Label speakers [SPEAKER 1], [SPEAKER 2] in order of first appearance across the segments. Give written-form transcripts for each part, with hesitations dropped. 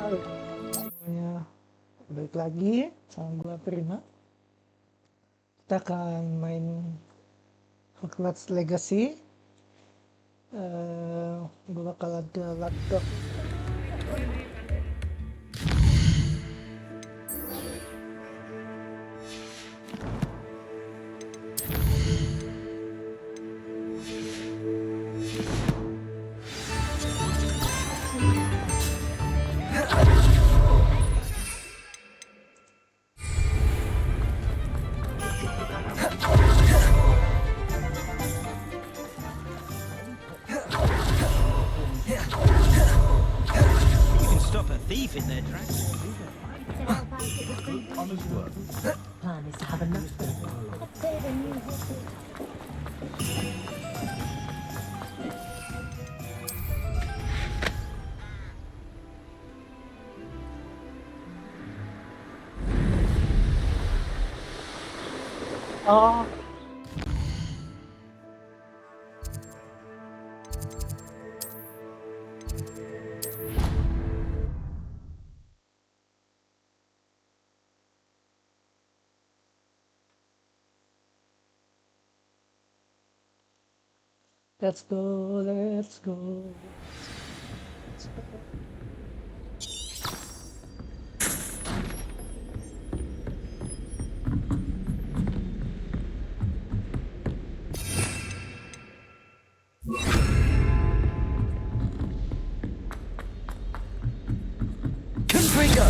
[SPEAKER 1] Halo semuanya, balik lagi sama gue Prima. Kita akan main Hogwarts Legacy. Gue bakal ada laptop.
[SPEAKER 2] Stop a thief in their tracks.
[SPEAKER 3] Plan is to have enough.
[SPEAKER 1] Oh, let's go.
[SPEAKER 2] Confringo!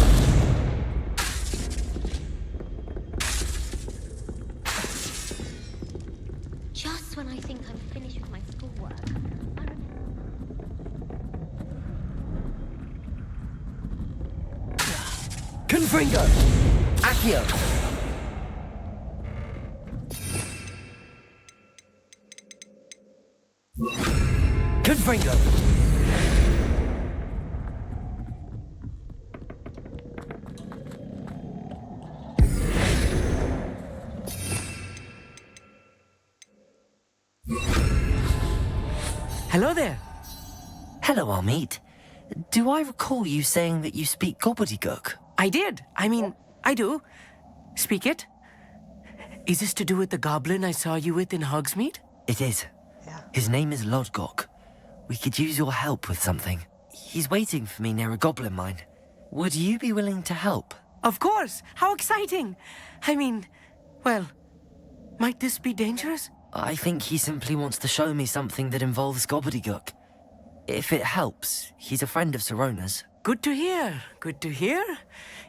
[SPEAKER 4] Just when I think I'm finished with my schoolwork, I
[SPEAKER 2] Confringo! Accio! Confringo!
[SPEAKER 5] Hello there.
[SPEAKER 6] Hello, Amit. Do I recall you saying that you speak gobbledygook?
[SPEAKER 5] I did. I do. Speak it. Is this to do with the goblin I saw you with in Hogsmeade?
[SPEAKER 6] It is.
[SPEAKER 1] Yeah.
[SPEAKER 6] His name is Lodgok. We could use your help with something. He's waiting for me near a goblin mine. Would you be willing to help?
[SPEAKER 5] Of course. How exciting. Well, might this be dangerous?
[SPEAKER 6] I think he simply wants to show me something that involves gobbledygook. If it helps, he's a friend of Sirona's.
[SPEAKER 5] Good to hear. Good to hear.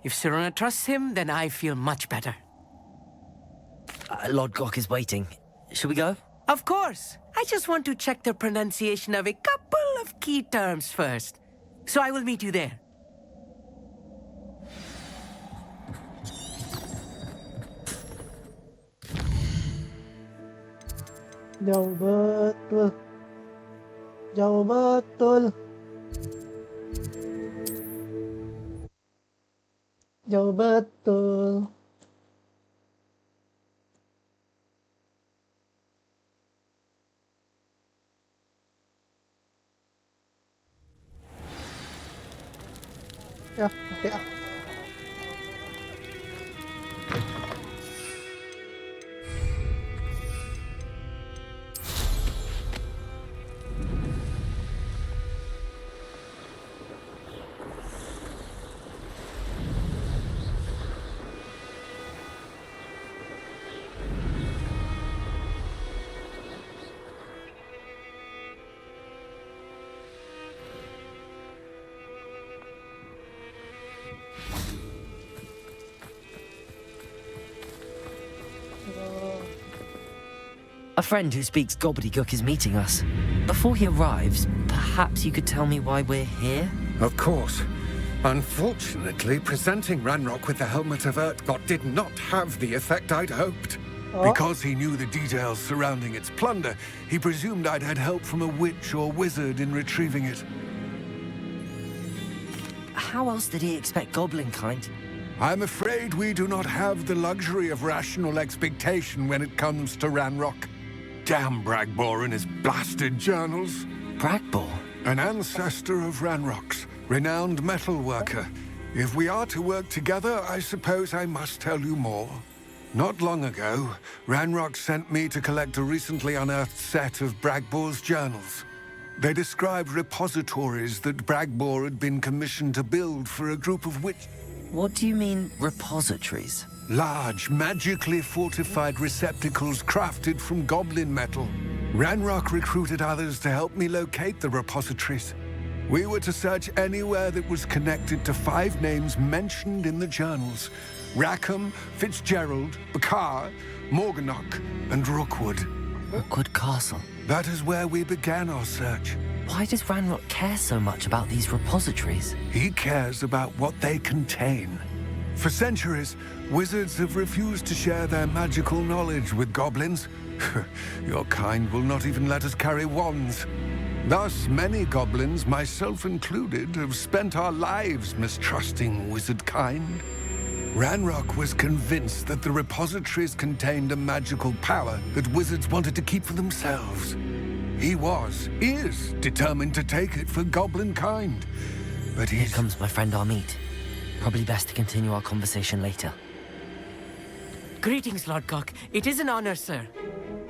[SPEAKER 5] If Sirona trusts him, then I feel much better.
[SPEAKER 6] Lodgok is waiting. Shall we go?
[SPEAKER 5] Of course. I just want to check the pronunciation of a couple of key terms first. So I will meet you there.
[SPEAKER 1] Jauh betul. Jauh betul. Jauh betul. Ya, oke.
[SPEAKER 6] A friend who speaks gobbledygook is meeting us. Before he arrives, perhaps you could tell me why we're here?
[SPEAKER 7] Of course. Unfortunately, presenting Ranrock with the Helmet of Urtkot did not have the effect I'd hoped.
[SPEAKER 8] Because he knew the details surrounding its plunder, he presumed I'd had help from a witch or wizard in retrieving it.
[SPEAKER 6] How else did he expect goblin kind?
[SPEAKER 8] I'm afraid we do not have the luxury of rational expectation when it comes to Ranrock. Damn Bragbor and his blasted journals.
[SPEAKER 6] Bragbor?
[SPEAKER 8] An ancestor of Ranrock's. Renowned metal worker. If we are to work together, I suppose I must tell you more. Not long ago, Ranrock sent me to collect a recently unearthed set of Bragbor's journals. They described repositories that Bragbor had been commissioned to build for a group of
[SPEAKER 6] What do you mean, repositories?
[SPEAKER 8] large, magically fortified receptacles crafted from goblin metal. Ranrock recruited others to help me locate the repositories. We were to search anywhere that was connected to 5 names mentioned in the journals: Rackham, Fitzgerald, Bakar, Morganach, and Rookwood.
[SPEAKER 6] Rookwood Castle.
[SPEAKER 8] That is where we began our search.
[SPEAKER 6] Why does Ranrock care so much about these repositories?
[SPEAKER 8] He cares about what they contain. For centuries, wizards have refused to share their magical knowledge with goblins. Your kind will not even let us carry wands. Thus, many goblins, myself included, have spent our lives mistrusting wizard kind. Ranrock was convinced that the repositories contained a magical power that wizards wanted to keep for themselves. He is determined to take it for goblin kind. But
[SPEAKER 6] Here comes my friend Amit. Probably best to continue our conversation later.
[SPEAKER 5] Greetings, Lord Cock. It is an honor, sir.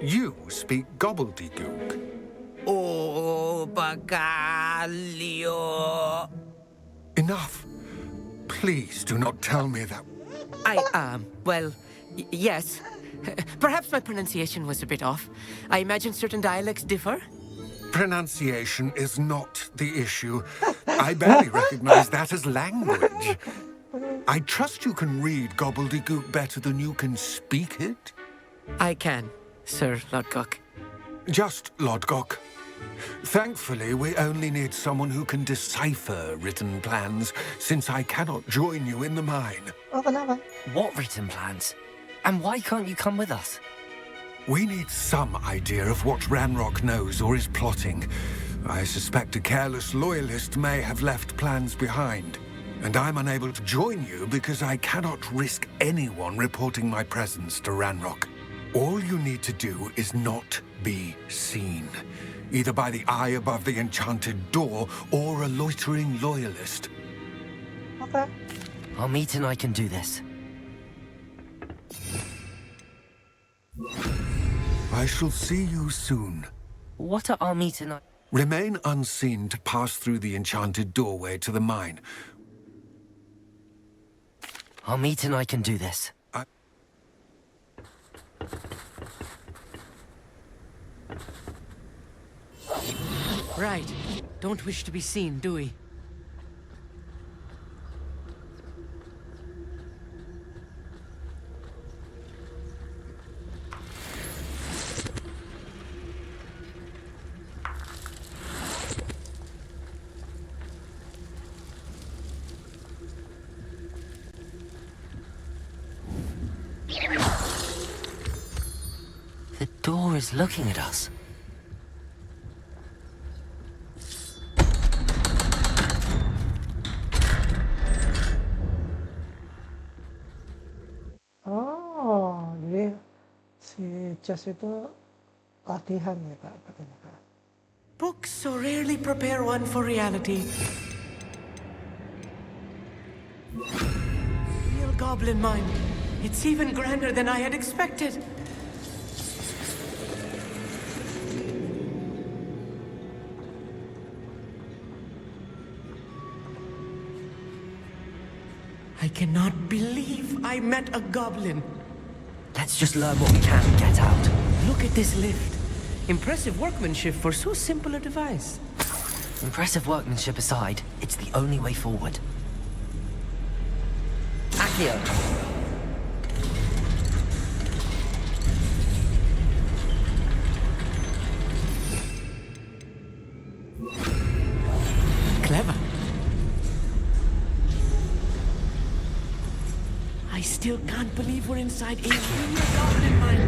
[SPEAKER 8] You speak gobbledygook.
[SPEAKER 5] Oh, Bagalio.
[SPEAKER 8] Enough. Please do not tell me that.
[SPEAKER 5] Yes. Perhaps my pronunciation was a bit off. I imagine certain dialects differ.
[SPEAKER 8] Pronunciation is not the issue. I barely recognize that as language. I trust you can read gobbledygook better than you can speak it.
[SPEAKER 5] I can, Sir Lord Cock.
[SPEAKER 8] Just Lodgok. Thankfully, we only need someone who can decipher written plans, since I cannot join you in the mine.
[SPEAKER 1] Oh, kenapa?
[SPEAKER 6] What written plans? And why can't you come with us?
[SPEAKER 8] We need some idea of what Ranrock knows or is plotting. I suspect a careless loyalist may have left plans behind. And I'm unable to join you because I cannot risk anyone reporting my presence to Ranrock. All you need to do is not be seen, either by the eye above the enchanted door or a loitering loyalist.
[SPEAKER 1] Okay.
[SPEAKER 6] Amit and I can do this.
[SPEAKER 8] I shall see you soon.
[SPEAKER 6] What are Amit and I...
[SPEAKER 8] Remain unseen to pass through the enchanted doorway to the mine.
[SPEAKER 6] Amit and I can do this.
[SPEAKER 5] Right. Don't wish to be seen, do we?
[SPEAKER 6] The door is looking at us.
[SPEAKER 1] Oh, jadi si Chess itu latihan ya Kak, katanya Kak.
[SPEAKER 5] Books so rarely prepare one for reality. Real goblin mine. It's even grander than I had expected. I cannot believe I met a goblin.
[SPEAKER 6] Let's just learn what we can and get out.
[SPEAKER 5] Look at this lift. Impressive workmanship for so simple a device.
[SPEAKER 6] Impressive workmanship aside, it's the only way forward. Accio!
[SPEAKER 5] Clever. I still can't believe we're inside a real goblin mine.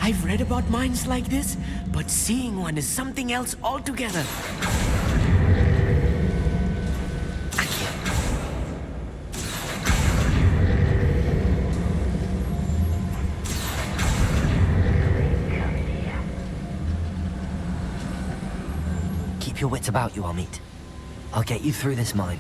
[SPEAKER 5] I've read about mines like this, but seeing one is something else altogether.
[SPEAKER 6] Keep your wits about you, Amit. I'll get you through this mine.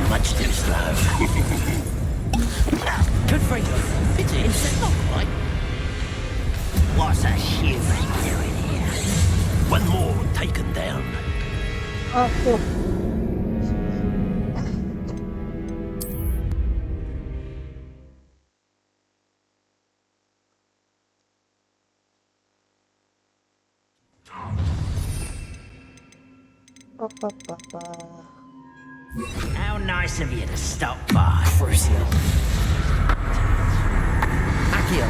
[SPEAKER 2] Much too slow.
[SPEAKER 5] Good for you.
[SPEAKER 2] Pity, it's not quite. What's a shivering doing here? One more taken down.
[SPEAKER 1] Aku.
[SPEAKER 2] How nice of you to stop by.
[SPEAKER 6] Crucio. Accio.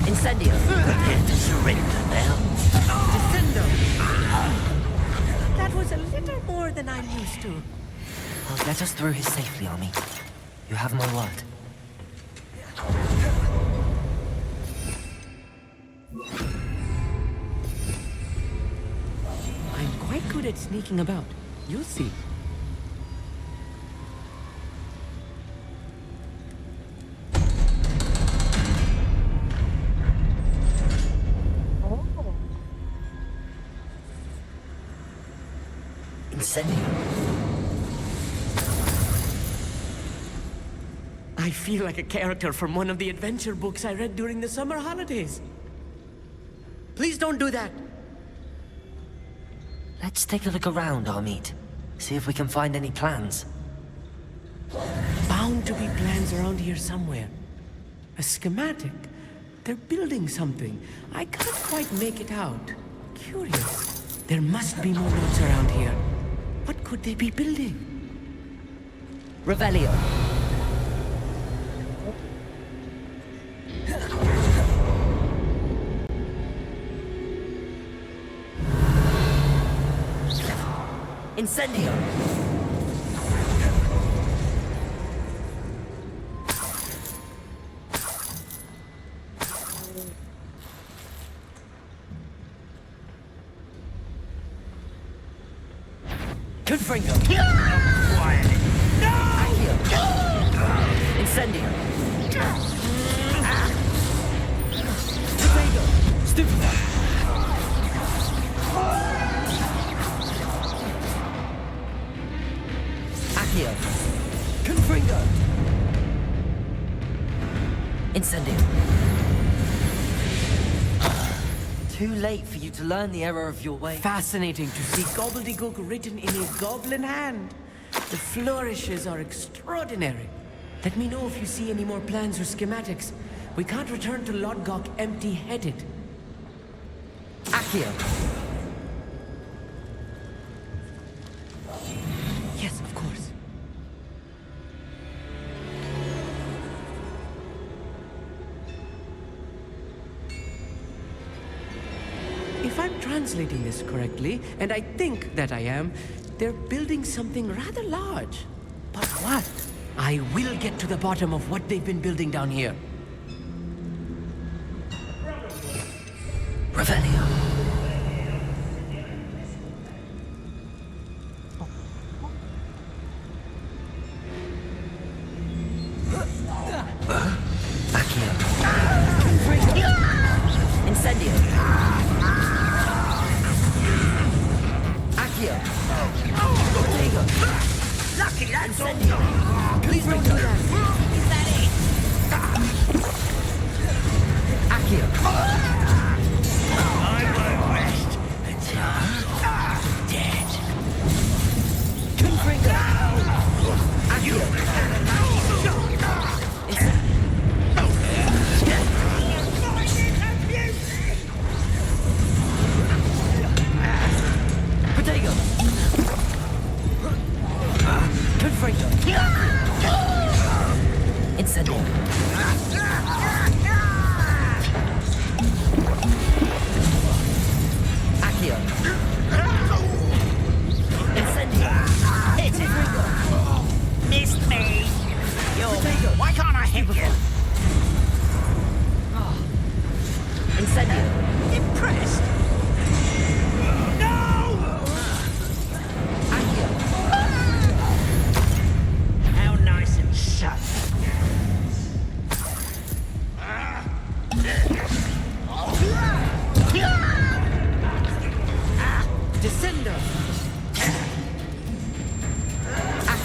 [SPEAKER 5] Incendio.
[SPEAKER 2] Prepare to surrender now.
[SPEAKER 5] Descendo. That was a little more than I'm used to.
[SPEAKER 6] I'll get us through here safely, Ami. You have my word.
[SPEAKER 5] I'm quite good at sneaking about. You'll see.
[SPEAKER 6] Incendio.
[SPEAKER 5] I feel like a character from one of the adventure books I read during the summer holidays. Please don't do that.
[SPEAKER 6] Let's take a look around, Amit. See if we can find any plans.
[SPEAKER 5] Bound to be plans around here somewhere. A schematic. They're building something. I can't quite make it out. Curious. There must be more notes around here. What could they be building?
[SPEAKER 6] Revelio. Incendio.
[SPEAKER 5] Confringo.
[SPEAKER 2] Quiet.
[SPEAKER 6] Incendio.
[SPEAKER 5] Confringo. Stupid.
[SPEAKER 6] Accio.
[SPEAKER 5] Confringo.
[SPEAKER 6] Incendio. Too late for you to learn the error of your way.
[SPEAKER 5] Fascinating to see gobbledygook written in a goblin hand. The flourishes are extraordinary. Let me know if you see any more plans or schematics. We can't return to Lodgok empty-headed.
[SPEAKER 6] Accio.
[SPEAKER 5] Yes, of course. If I'm translating this correctly, and I think that I am, they're building something rather large. But what? I will get to the bottom of what they've been building down here.
[SPEAKER 6] Revelio. Accio. Incendio. Accio.
[SPEAKER 2] Lucky that's all.
[SPEAKER 6] Incendio.
[SPEAKER 5] Please don't do that.
[SPEAKER 2] Is that it?
[SPEAKER 6] Accio.
[SPEAKER 2] I won't rest until you're dead.
[SPEAKER 5] Confringo.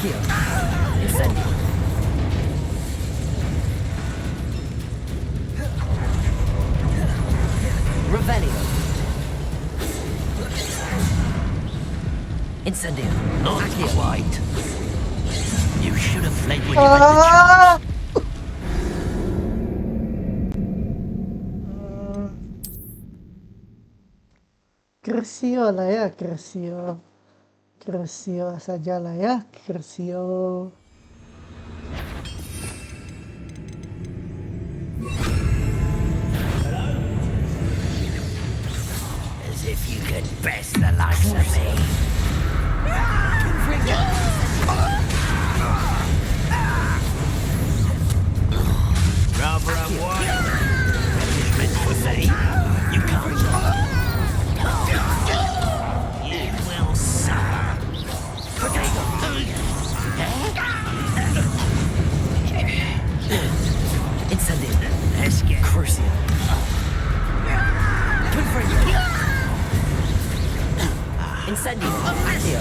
[SPEAKER 6] Accio. Incendio. Revelio. Incendio.
[SPEAKER 2] Not
[SPEAKER 6] Accio.
[SPEAKER 2] quite. You should have fled when you had the chance.
[SPEAKER 1] Crucio lah ya, Crucio. Crucio sajalah ya, Crucio.
[SPEAKER 2] As if you could best the likes of me. Rather a wire. Punishment for me. You can't stop. You will suffer.
[SPEAKER 6] Incendio.
[SPEAKER 2] Let's get
[SPEAKER 6] Crucio. Confringo. Incendio. Accio.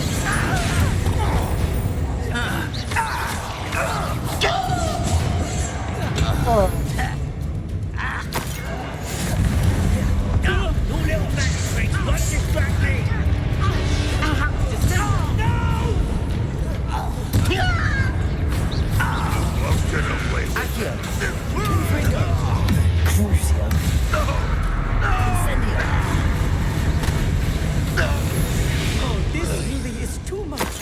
[SPEAKER 1] Oh,
[SPEAKER 2] no little magic tricks. Don't distract me.
[SPEAKER 6] Accio. Confringo. Crucio. Incendio.
[SPEAKER 5] Oh, this really is too much.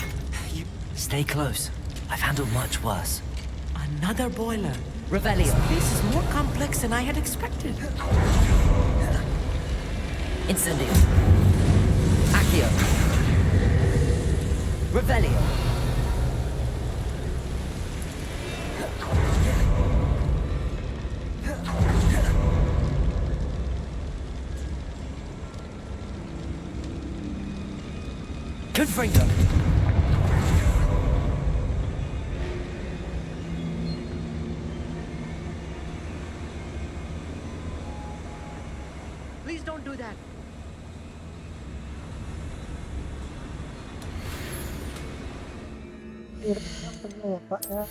[SPEAKER 6] Stay close. I've handled much worse.
[SPEAKER 5] Another boiler.
[SPEAKER 6] Revelio.
[SPEAKER 5] This is more complex than I had expected.
[SPEAKER 6] Incendio. Accio. Revelio. Confringo.
[SPEAKER 5] Please don't do that.
[SPEAKER 1] airnya penuh ya Pak ya.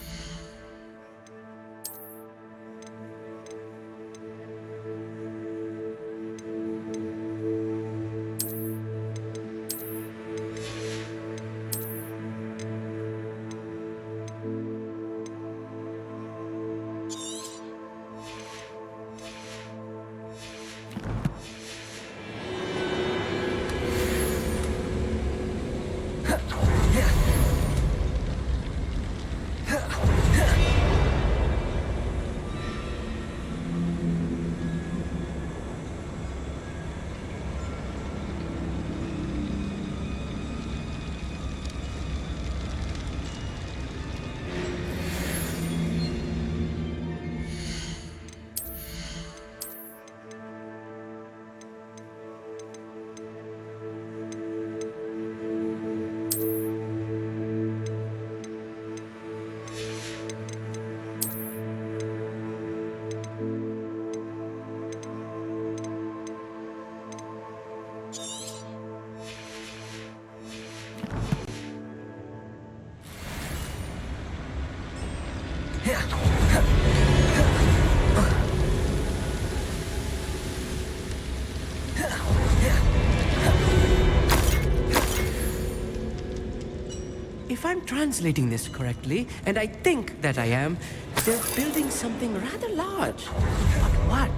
[SPEAKER 5] If I'm translating this correctly, and I think that I am, they're building something rather large. But what?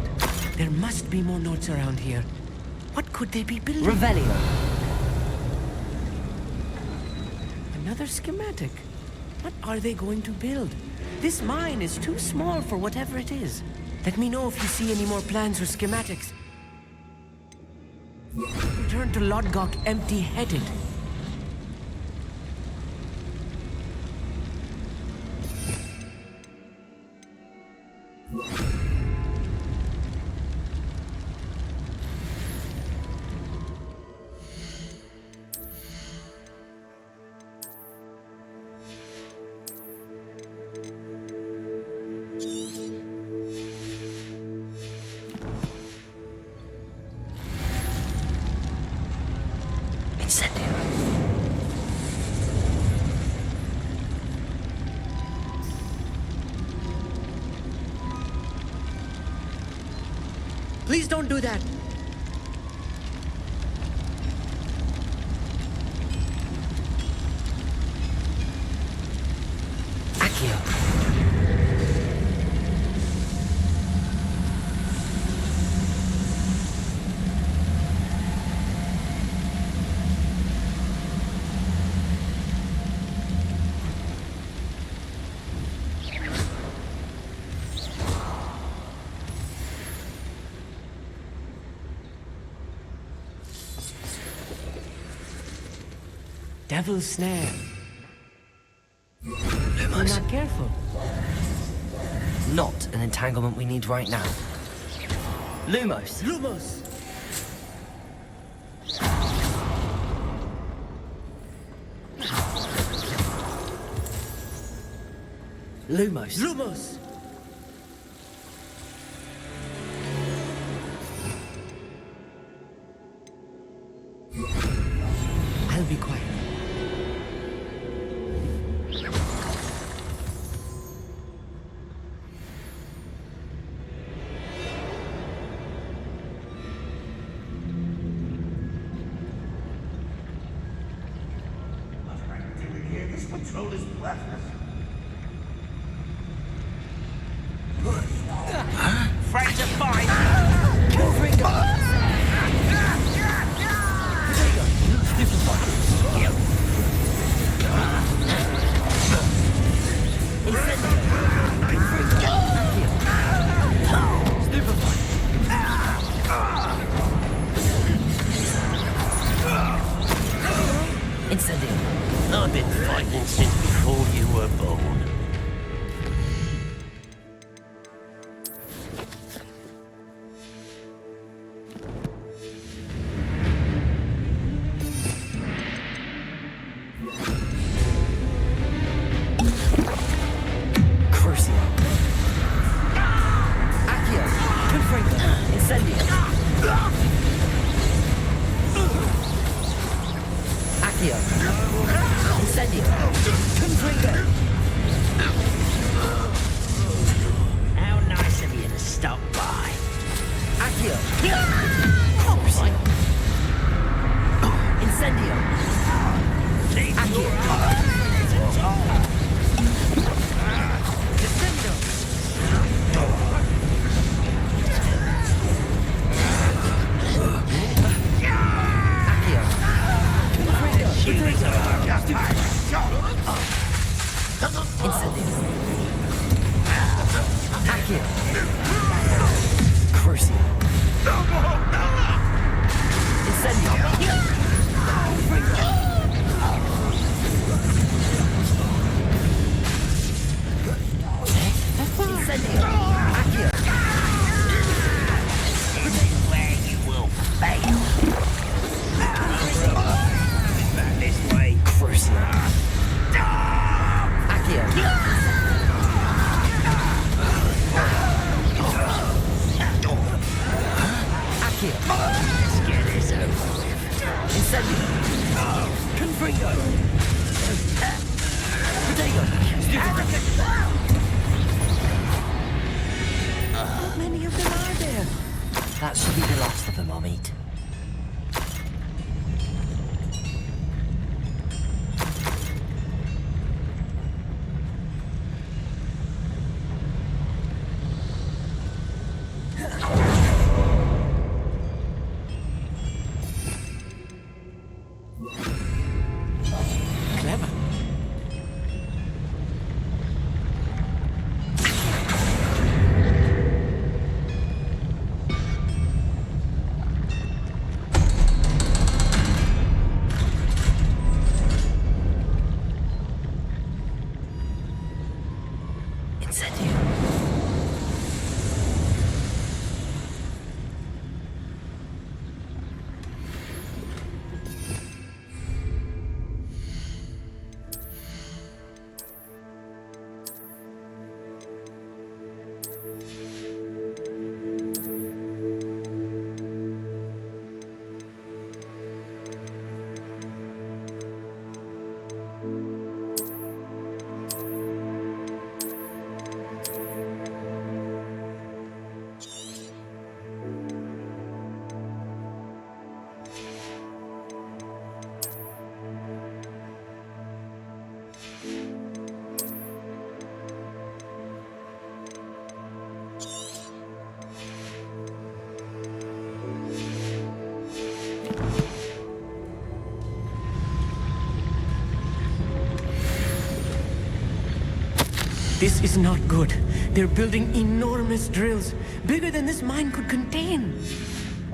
[SPEAKER 5] There must be more notes around here. What could they be building?
[SPEAKER 6] Revelio.
[SPEAKER 5] Another schematic. What are they going to build? This mine is too small for whatever it is. Let me know if you see any more plans or schematics. Return to Lodgok empty-headed.
[SPEAKER 6] Incendio.
[SPEAKER 5] don't do that.
[SPEAKER 6] Accio.
[SPEAKER 5] Devil's snare. You're not careful.
[SPEAKER 6] Not an entanglement we need right now. Lumos.
[SPEAKER 5] Lumos!
[SPEAKER 6] Lumos.
[SPEAKER 5] Lumos! I'll be quiet.
[SPEAKER 2] This patrol is breathless. Afraid to fight.
[SPEAKER 6] Incendio.
[SPEAKER 2] I've been fighting since before you were born.
[SPEAKER 6] Crucio. Accio. Confringo. Incendio. Accio. Incendio. Confringo.
[SPEAKER 2] How nice of you to stop by.
[SPEAKER 6] Accio. Crucio. Incendio. Accio. Incendio. Accio. Crucio. Incendio. Incendio. Accio.
[SPEAKER 2] This is where you will fail. This way.
[SPEAKER 6] Crucio. Accio. Accio.
[SPEAKER 2] Let's get this over with.
[SPEAKER 6] Incendio.
[SPEAKER 5] This is not good. They're building enormous drills, bigger than this mine could contain.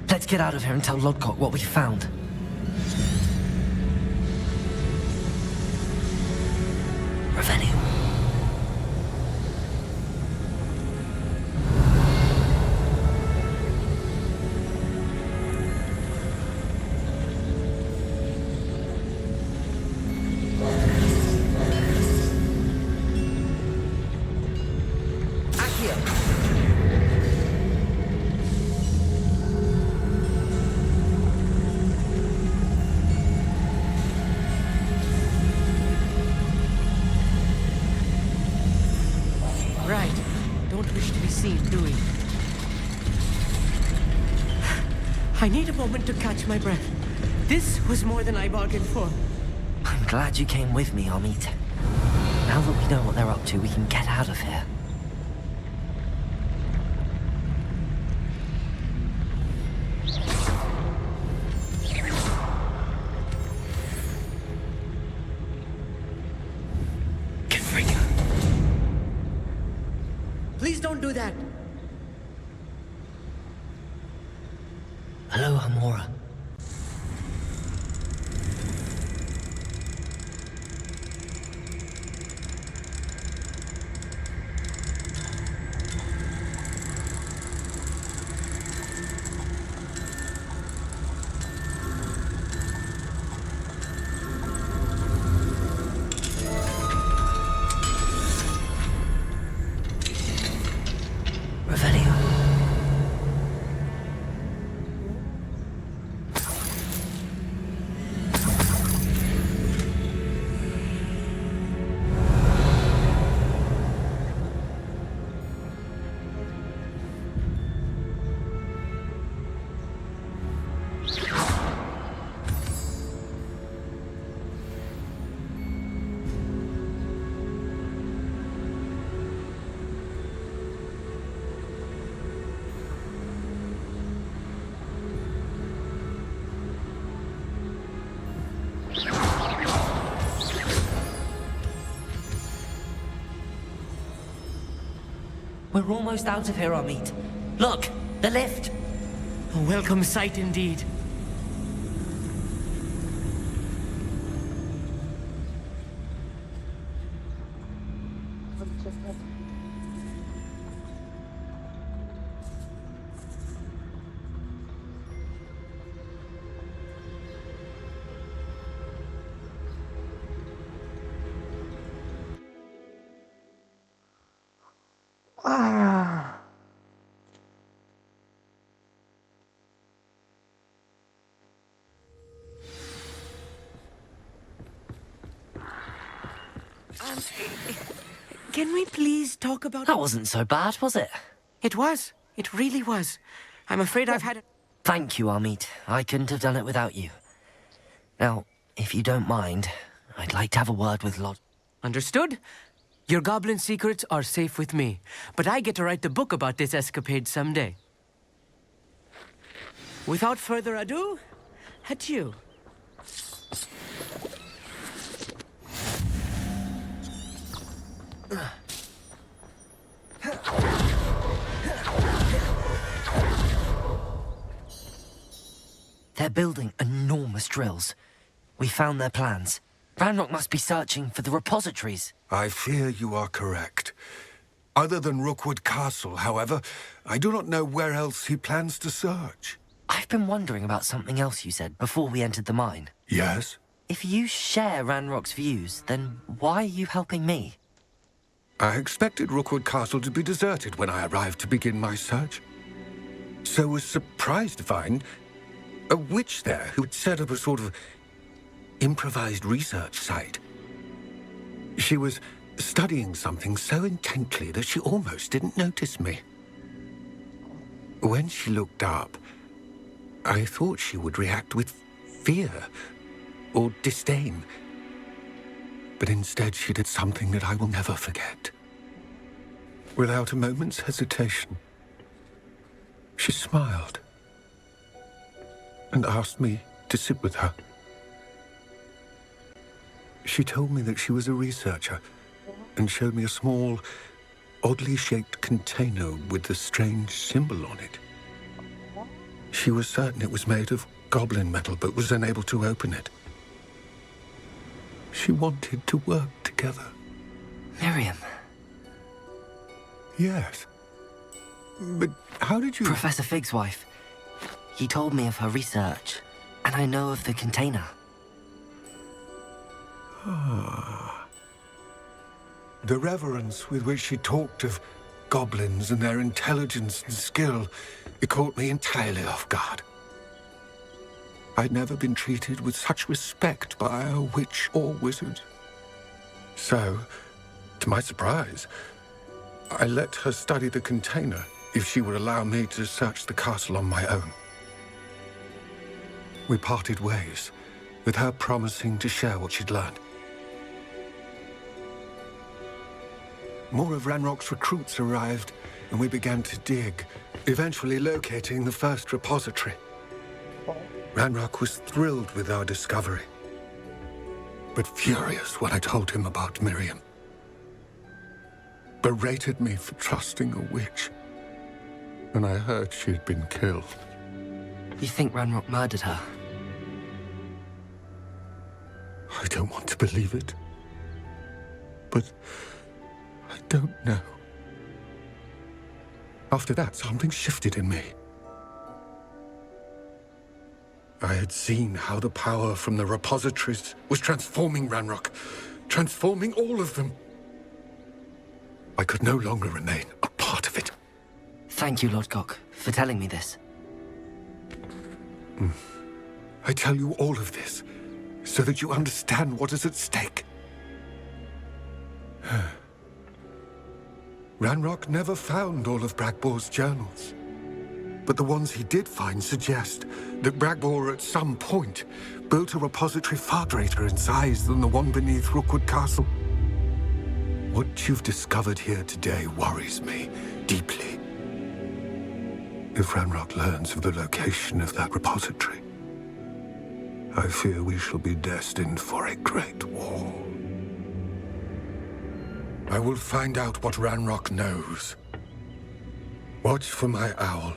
[SPEAKER 6] Let's get out of here and tell Lodgok what we found. Revenue.
[SPEAKER 5] Right. Don't wish to be seen, do we? I need a moment to catch my breath. This was more than I bargained for.
[SPEAKER 6] I'm glad you came with me, Amit. Now that we know what they're up to, we can get out of here.
[SPEAKER 5] Please don't do that.
[SPEAKER 6] Hello, Amora. Revelio. We're almost out of here, Amit. Look, the lift.
[SPEAKER 5] A welcome sight indeed.
[SPEAKER 1] Ah,
[SPEAKER 5] Can we please talk about...
[SPEAKER 6] That wasn't so bad, was it?
[SPEAKER 5] It was. It really was. I'm afraid I've had...
[SPEAKER 6] Thank you, Amit. I couldn't have done it without you. Now, if you don't mind, I'd like to have a word with Lod...
[SPEAKER 5] Understood? Your goblin secrets are safe with me, but I get to write the book about this escapade someday. Without further ado, adieu.
[SPEAKER 6] They're building enormous drills. We found their plans. Ranrock must be searching for the repositories.
[SPEAKER 8] I fear you are correct. Other than Rookwood Castle, however, I do not know where else he plans to search.
[SPEAKER 6] I've been wondering about something else you said before we entered the mine.
[SPEAKER 8] Yes?
[SPEAKER 6] If you share Ranrock's views, then why are you helping me?
[SPEAKER 8] I expected Rookwood Castle to be deserted when I arrived to begin my search. So was surprised to find a witch there who had set up a sort of improvised research site. She was studying something so intently that she almost didn't notice me. When she looked up, I thought she would react with fear or disdain. But instead she did something that I will never forget. Without a moment's hesitation, she smiled and asked me to sit with her. She told me that she was a researcher and showed me a small, oddly shaped container with a strange symbol on it. She was certain it was made of goblin metal, but was unable to open it. She wanted to work together.
[SPEAKER 6] Miriam.
[SPEAKER 8] Yes. But how did you...
[SPEAKER 6] Professor Fig's wife. He told me of her research, and I know of the container.
[SPEAKER 8] Ah. The reverence with which she talked of goblins and their intelligence and skill, it caught me entirely off guard. I'd never been treated with such respect by a witch or wizard. So, to my surprise, I let her study the container if she would allow me to search the castle on my own. We parted ways, with her promising to share what she'd learned. More of Ranrock's recruits arrived, and we began to dig, eventually locating the first repository. Ranrock was thrilled with our discovery, but furious when I told him about Miriam. Berated me for trusting a witch, and I heard she'd been killed.
[SPEAKER 6] You think Ranrock murdered her?
[SPEAKER 8] I don't want to believe it, but I don't know. After that, something shifted in me. I had seen how the power from the repositories was transforming Ranrock, transforming all of them. I could no longer remain a part of it.
[SPEAKER 6] Thank you, Lord Gok, for telling me this.
[SPEAKER 8] I tell you all of this so that you understand what is at stake. Ranrock never found all of Bragbor's journals. But the ones he did find suggest that Bragbor at some point built a repository far greater in size than the one beneath Rookwood Castle. What you've discovered here today worries me deeply. If Ranrock learns of the location of that repository, I fear we shall be destined for a great war. I will find out what Ranrock knows. Watch for my owl.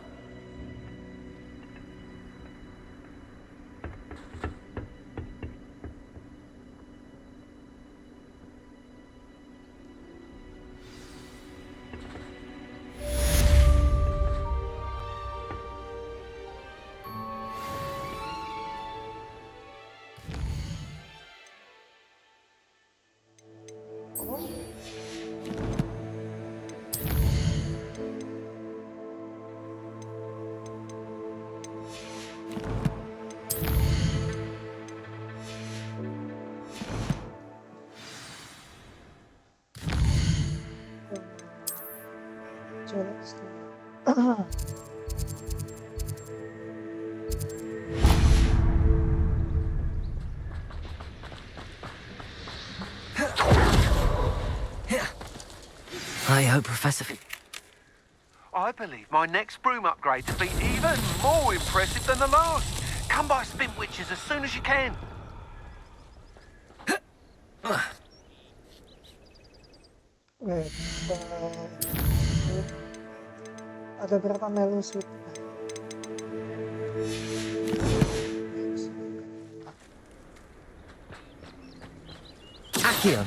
[SPEAKER 6] I hope Professor Fig...
[SPEAKER 9] I believe my next broom upgrade to be even more impressive than the last. Come by Spin Witches as soon as you can.
[SPEAKER 1] Wait, ada berapa melu sweet?
[SPEAKER 6] Accio!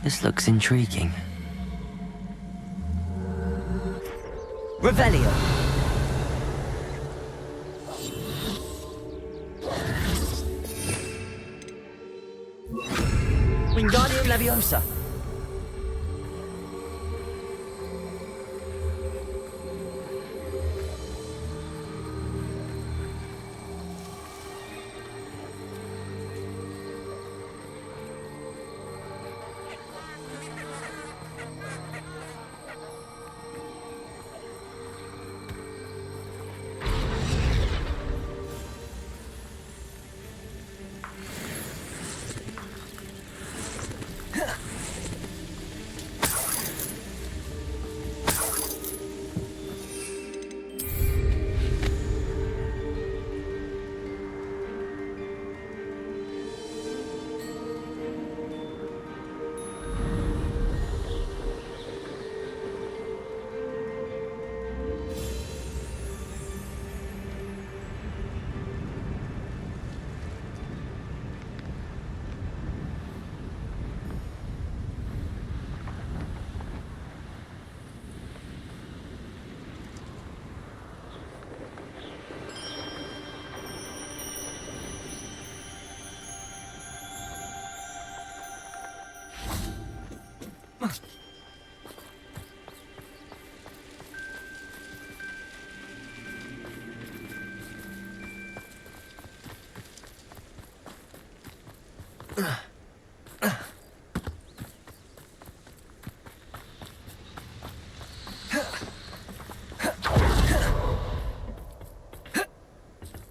[SPEAKER 6] This looks intriguing. Revelio! Wingardium Leviosa!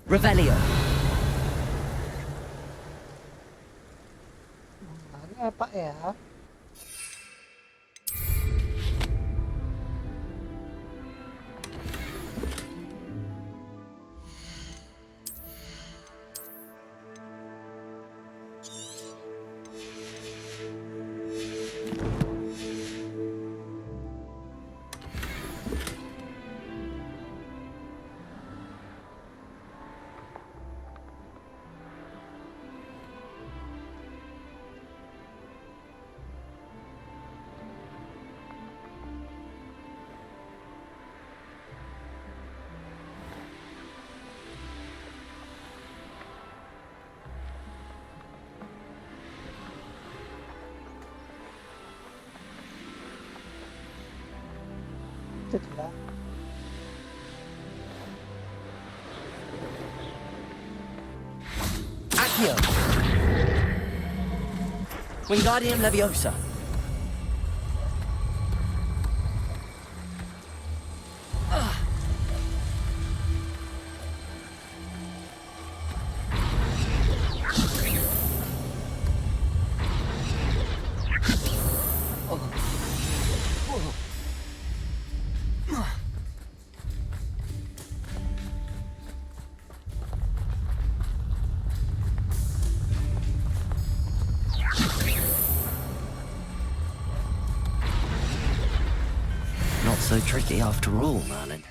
[SPEAKER 6] Revelio.
[SPEAKER 1] Mana Pak ya? Itu dia.
[SPEAKER 6] Accio. Wingardium Leviosa. Not so tricky after all, Merlin.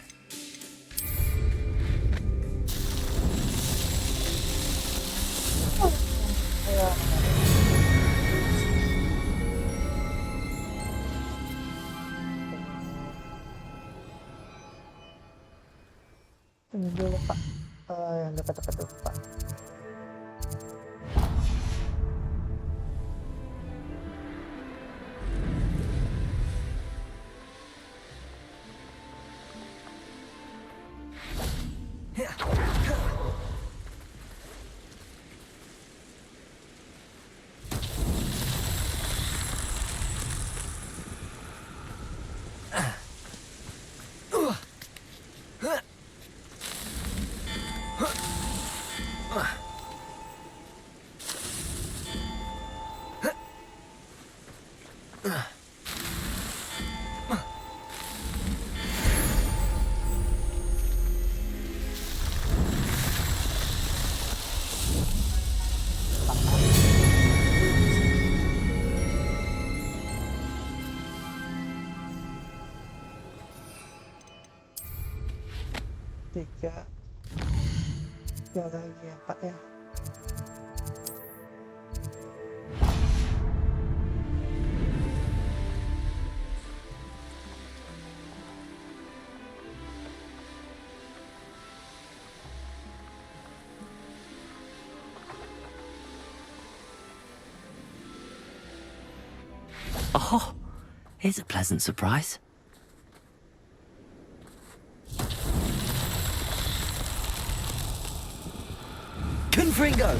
[SPEAKER 1] Ini dulu Pak. Yang dekat-dekat dulu Pak. Tiga lagi ya Pak ya.
[SPEAKER 6] Oh, here's a pleasant surprise. Confringo!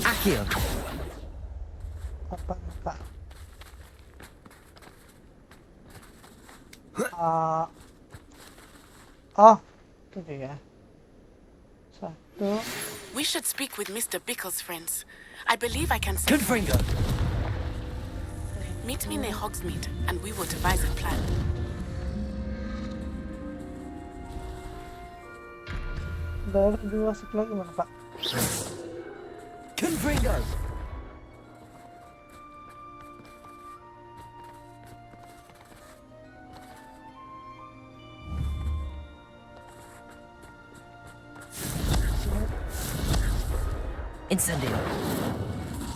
[SPEAKER 6] Accio!
[SPEAKER 1] Apa nih Pak? Oh, itu dia. Satu.
[SPEAKER 10] We should speak with Mr. Bickle's friends. I believe I can send
[SPEAKER 6] Confringo!
[SPEAKER 10] Meet me near Hogsmeade, and we will devise a plan.
[SPEAKER 1] Dari dua satu lagi mana Pak?
[SPEAKER 6] Confringo! Incendio!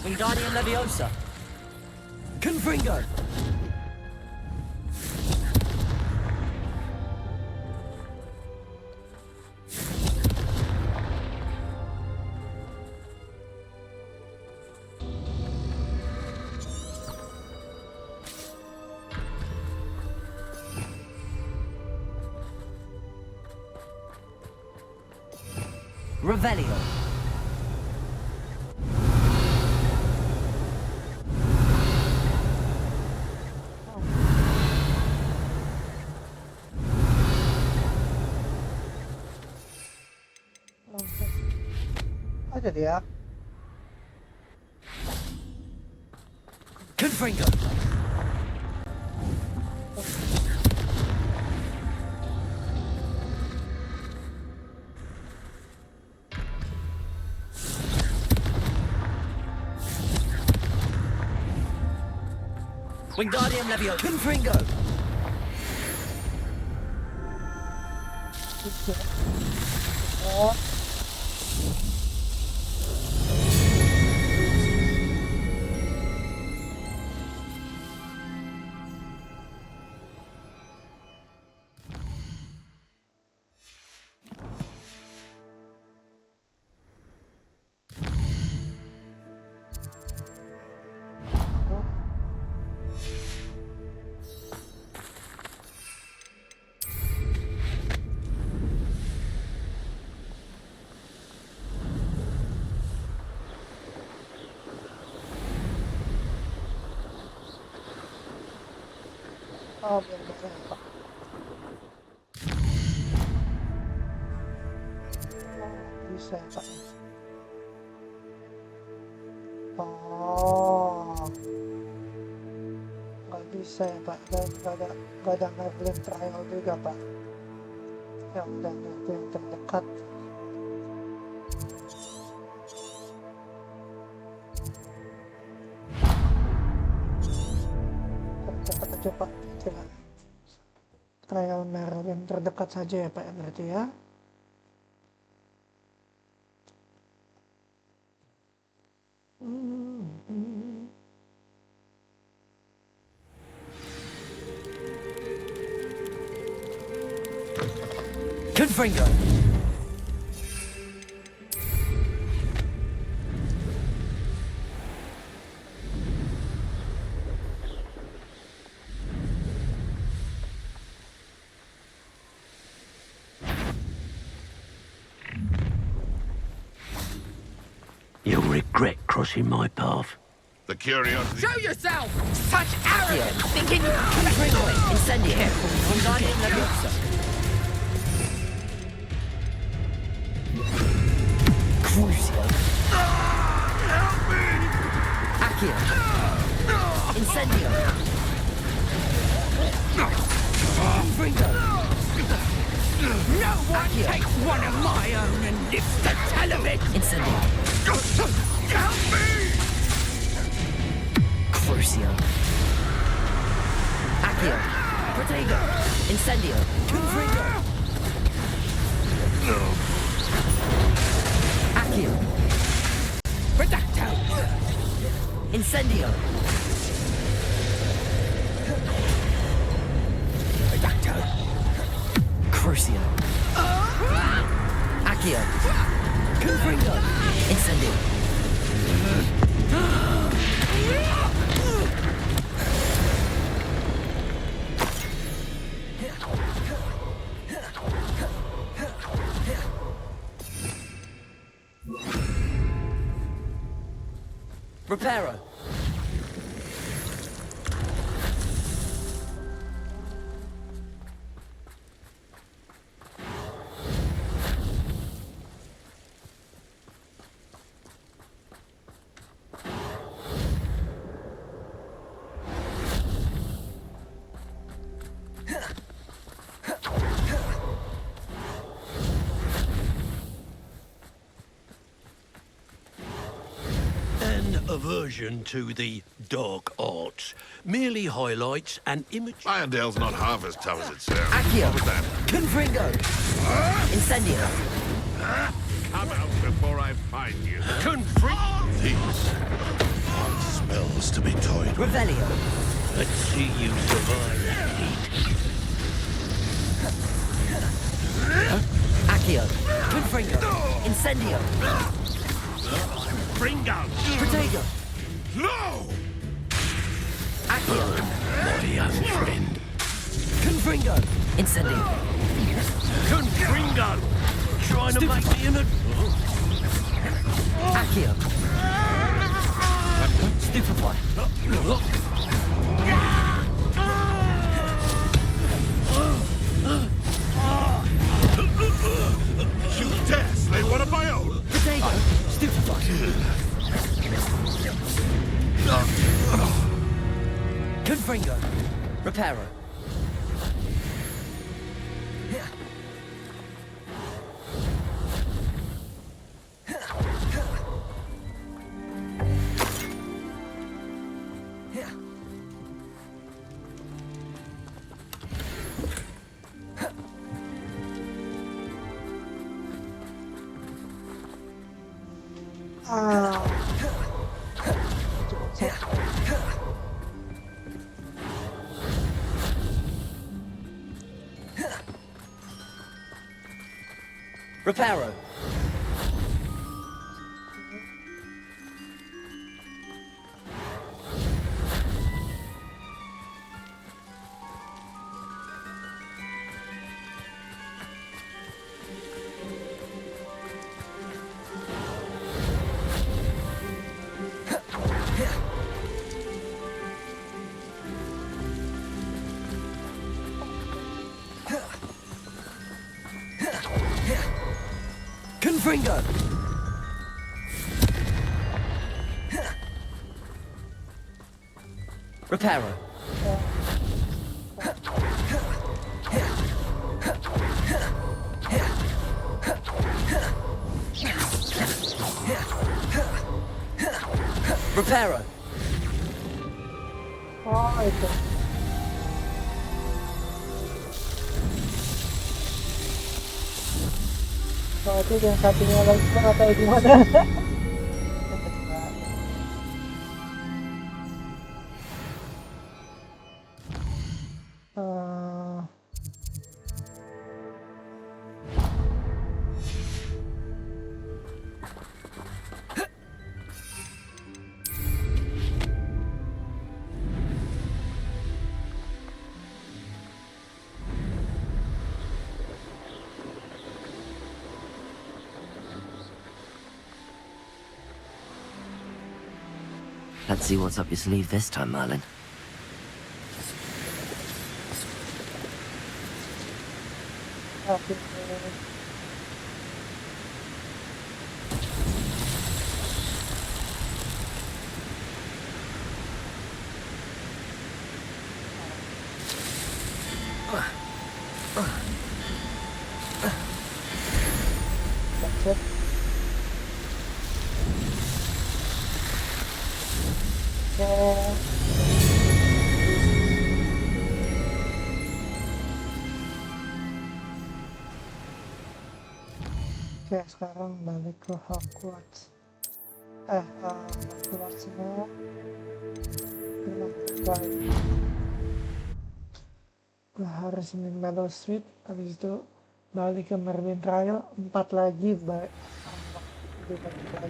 [SPEAKER 6] Wingardium Leviosa! Confringo! Revelio!
[SPEAKER 1] aja dia.
[SPEAKER 5] Confringo. Wingardium Leviosa. Confringo.
[SPEAKER 1] Oh. Oh, biar bisa Pak. Bisa Pak. Oh, nggak bisa ya Pak. Dan nggak ada goblin trial juga Pak. Ya udah itu yang terdekat. Terdekat aja Pak. Coba trial merah yang terdekat saja ya Pak ya berarti ya.
[SPEAKER 5] Confringo.
[SPEAKER 2] You'll regret crossing my path.
[SPEAKER 11] The curiosity.
[SPEAKER 10] Show yourself! Such arrogance! Thinking you
[SPEAKER 5] Confringo. Incendio. Wingardium Leviosa. Crucio. Accio. Incendio. Confringo.
[SPEAKER 10] No one
[SPEAKER 5] Accio.
[SPEAKER 10] takes one of my own and lives to tell of it!
[SPEAKER 5] Incendio.
[SPEAKER 11] Help me!
[SPEAKER 5] Crucio. Accio. Protego. Incendio. Confringo. Accio.
[SPEAKER 10] Redacto!
[SPEAKER 5] Incendio.
[SPEAKER 10] Redacto!
[SPEAKER 5] Crucio. Accio. Confringo. Incendio. Reparo.
[SPEAKER 2] Aversion to the dark arts merely highlights an image.
[SPEAKER 11] Irondale's not half as tough as it sounds.
[SPEAKER 5] Accio.
[SPEAKER 11] What was that?
[SPEAKER 5] Confringo. Incendio.
[SPEAKER 11] Come out before I find you.
[SPEAKER 2] These
[SPEAKER 11] are spells to be toyed with.
[SPEAKER 5] Revelio.
[SPEAKER 2] Let's see you survive that heat.
[SPEAKER 5] Accio. Confringo. Incendio.
[SPEAKER 2] Bring out.
[SPEAKER 5] Protego.
[SPEAKER 11] No!
[SPEAKER 5] Accio.
[SPEAKER 2] My young friend.
[SPEAKER 5] Confringo. Incendio.
[SPEAKER 2] Confringo! Trying to make me in a...
[SPEAKER 5] Accio. Stupefy.
[SPEAKER 11] You dare slay one of my own?
[SPEAKER 5] Protego. Stupefy.
[SPEAKER 6] Reparo.
[SPEAKER 1] Ah.
[SPEAKER 6] Reparo. Confringo! Reparo. Reparo.
[SPEAKER 1] Oh, itu. Oh, itu yang satunya lagi nggak tahu di mana. Eh,
[SPEAKER 6] Let's see what's up your sleeve this time, Merlin.
[SPEAKER 1] Oke. Cek. Oh. Oke, sekarang balik ke Hogwarts. Hogwartsnya baik. Gue harus main Meadow Street, habis itu balik ke Merlin Trial, 4 lagi, balik lagi.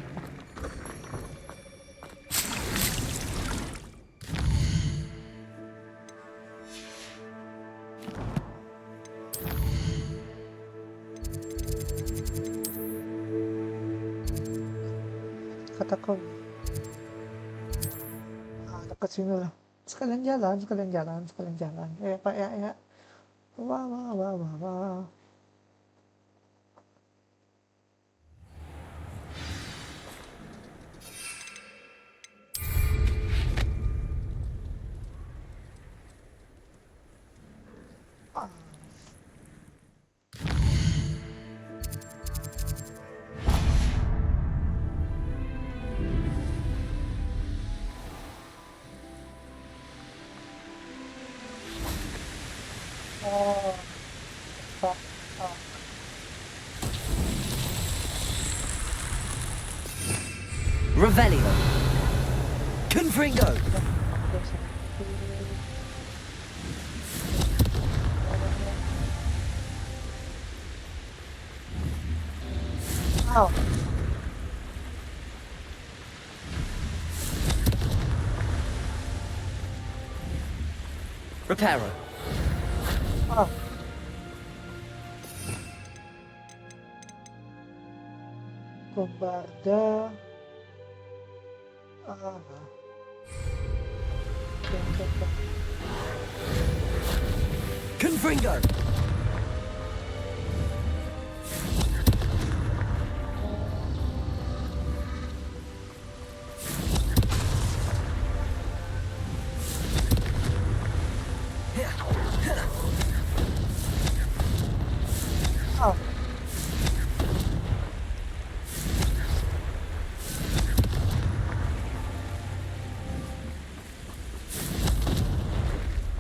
[SPEAKER 1] Katakom. Dekat sini lah. Sekalian jalan. Pak ya. Wah. Oh, Pak.
[SPEAKER 6] Revelio. Confringo.
[SPEAKER 1] Oh.
[SPEAKER 6] Reparo.
[SPEAKER 1] Oh. Bombarda.
[SPEAKER 6] Confringo.
[SPEAKER 1] Oh.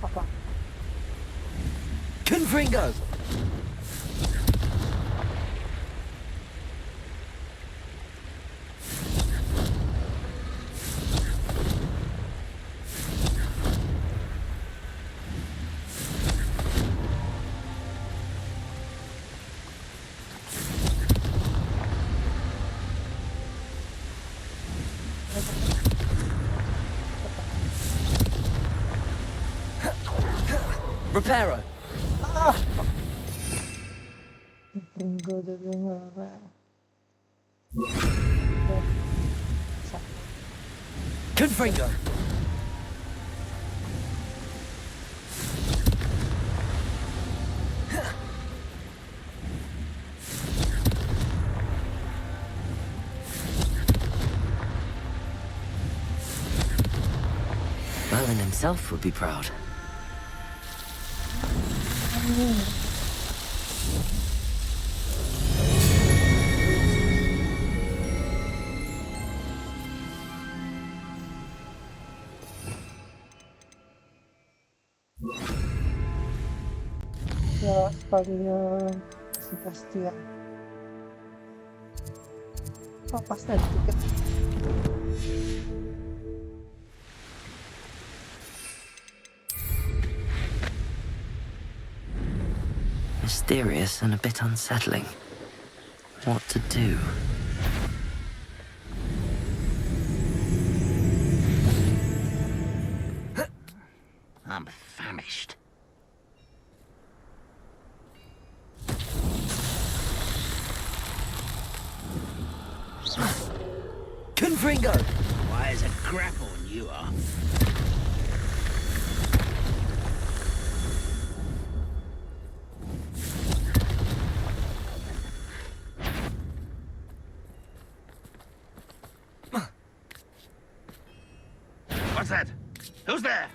[SPEAKER 1] Apa?
[SPEAKER 6] Confringo! Reparo.
[SPEAKER 1] Ringo jadi marah.
[SPEAKER 6] Confringo. Merlin himself would be proud.
[SPEAKER 1] Ya, paling Sebastian. Oh, pasti ada tiket.
[SPEAKER 6] Mysterious and a bit unsettling. What to do?
[SPEAKER 2] I'm famished.
[SPEAKER 6] Confringo!
[SPEAKER 2] Why is a grapple you are? What's that? Who's there?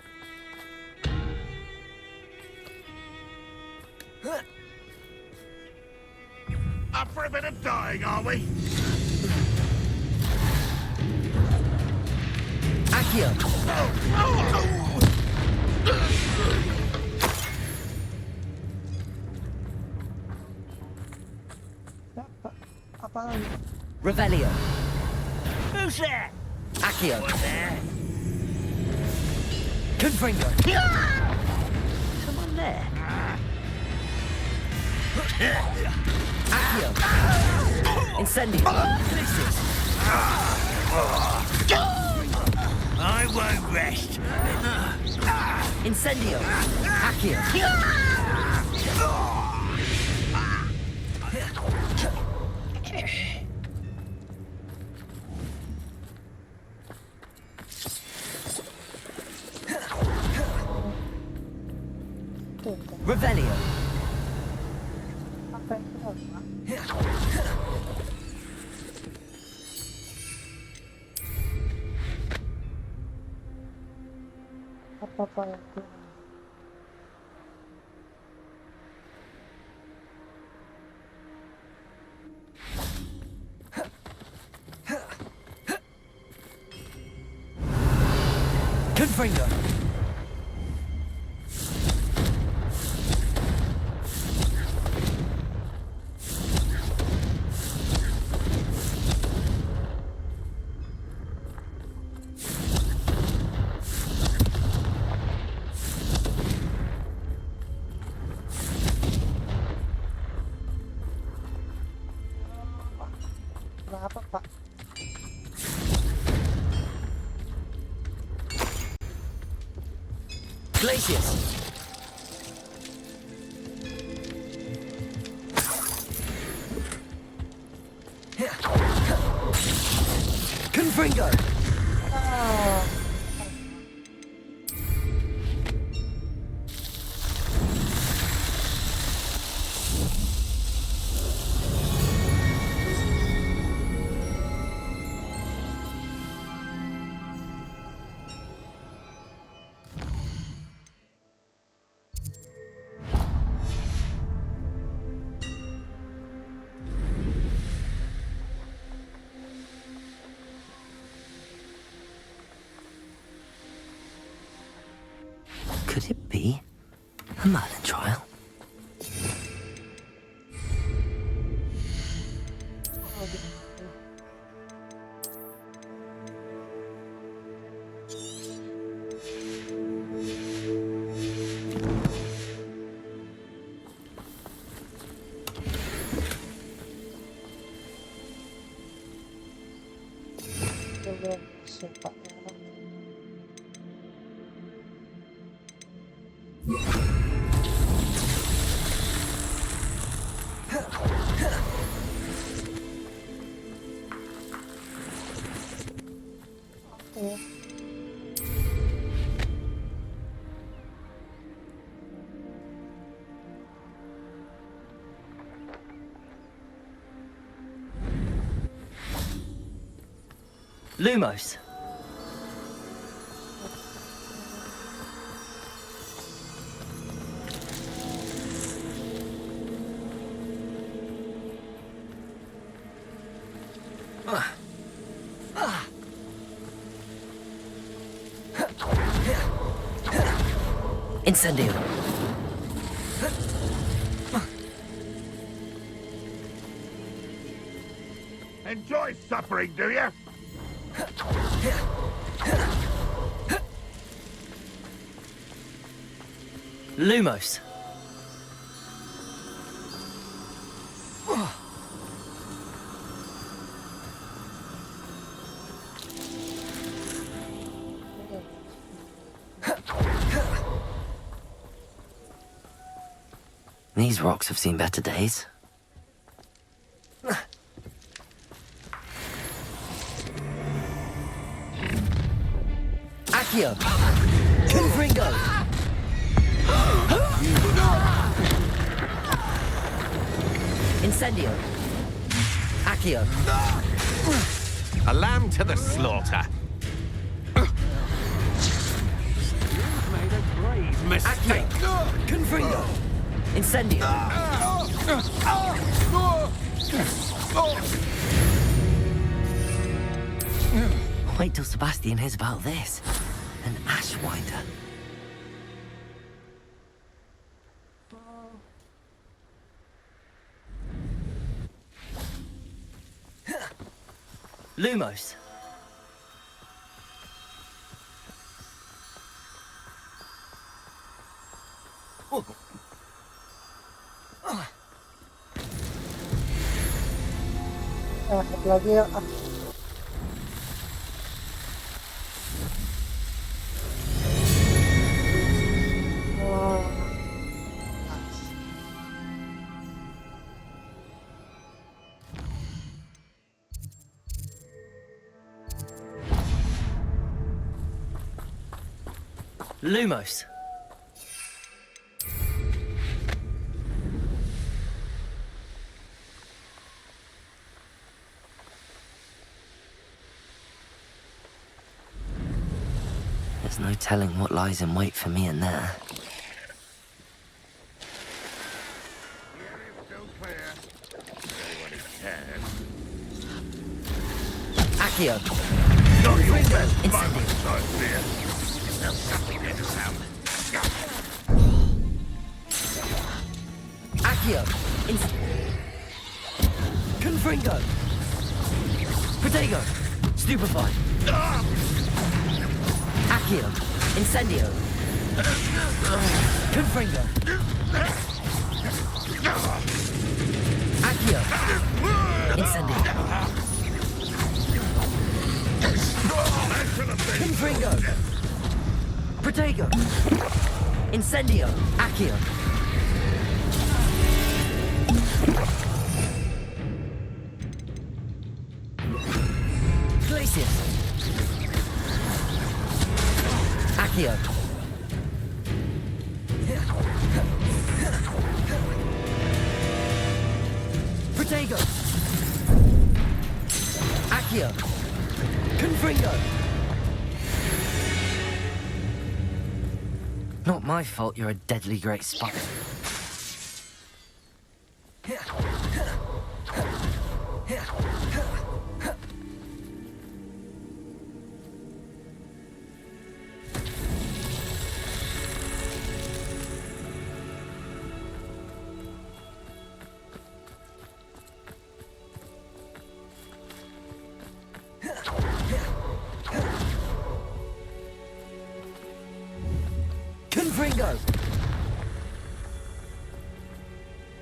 [SPEAKER 2] Up for a bit of dying, are we?
[SPEAKER 6] Accio!
[SPEAKER 1] Apa lagi?
[SPEAKER 6] Revelio!
[SPEAKER 2] Who's there?
[SPEAKER 6] Accio!
[SPEAKER 2] What's there?
[SPEAKER 6] Confringo!
[SPEAKER 2] Someone there?
[SPEAKER 6] Accio! Incendio! Glacius!
[SPEAKER 2] I won't rest.
[SPEAKER 6] Incendio! Accio! Revelio!
[SPEAKER 1] Apa yang kenapa? Apa yang kenapa?
[SPEAKER 6] Confringo!
[SPEAKER 1] Kenapa, Pak?
[SPEAKER 6] Glacius! Confringo! Could it be a Merlin trial?
[SPEAKER 1] Coba suka ya.
[SPEAKER 6] Lumos. Incendio.
[SPEAKER 11] Enjoy suffering, do you?
[SPEAKER 6] Lumos. These rocks have seen better days. Accio! Confringo! Incendio! Accio!
[SPEAKER 11] A lamb to the slaughter. You've made a grave mistake.
[SPEAKER 6] Confringo! Incendio! Wait till Sebastian hears about this. An Ashwinder. Lumos.
[SPEAKER 1] Satu lagi ya.
[SPEAKER 6] Lumos. There's no telling what lies in wait for me in there. Accio.
[SPEAKER 11] Not your best
[SPEAKER 6] Incendio.
[SPEAKER 11] moments, I fear. There's something there to sound.
[SPEAKER 6] Accio. Confringo. Protego. Stupefy. Accio. Incendio. Confringo. Accio. Incendio. Confringo. Protego. Incendio. Accio. Glacius. Accio. Protego. Accio. Confringo. Not my fault you're a deadly great spot.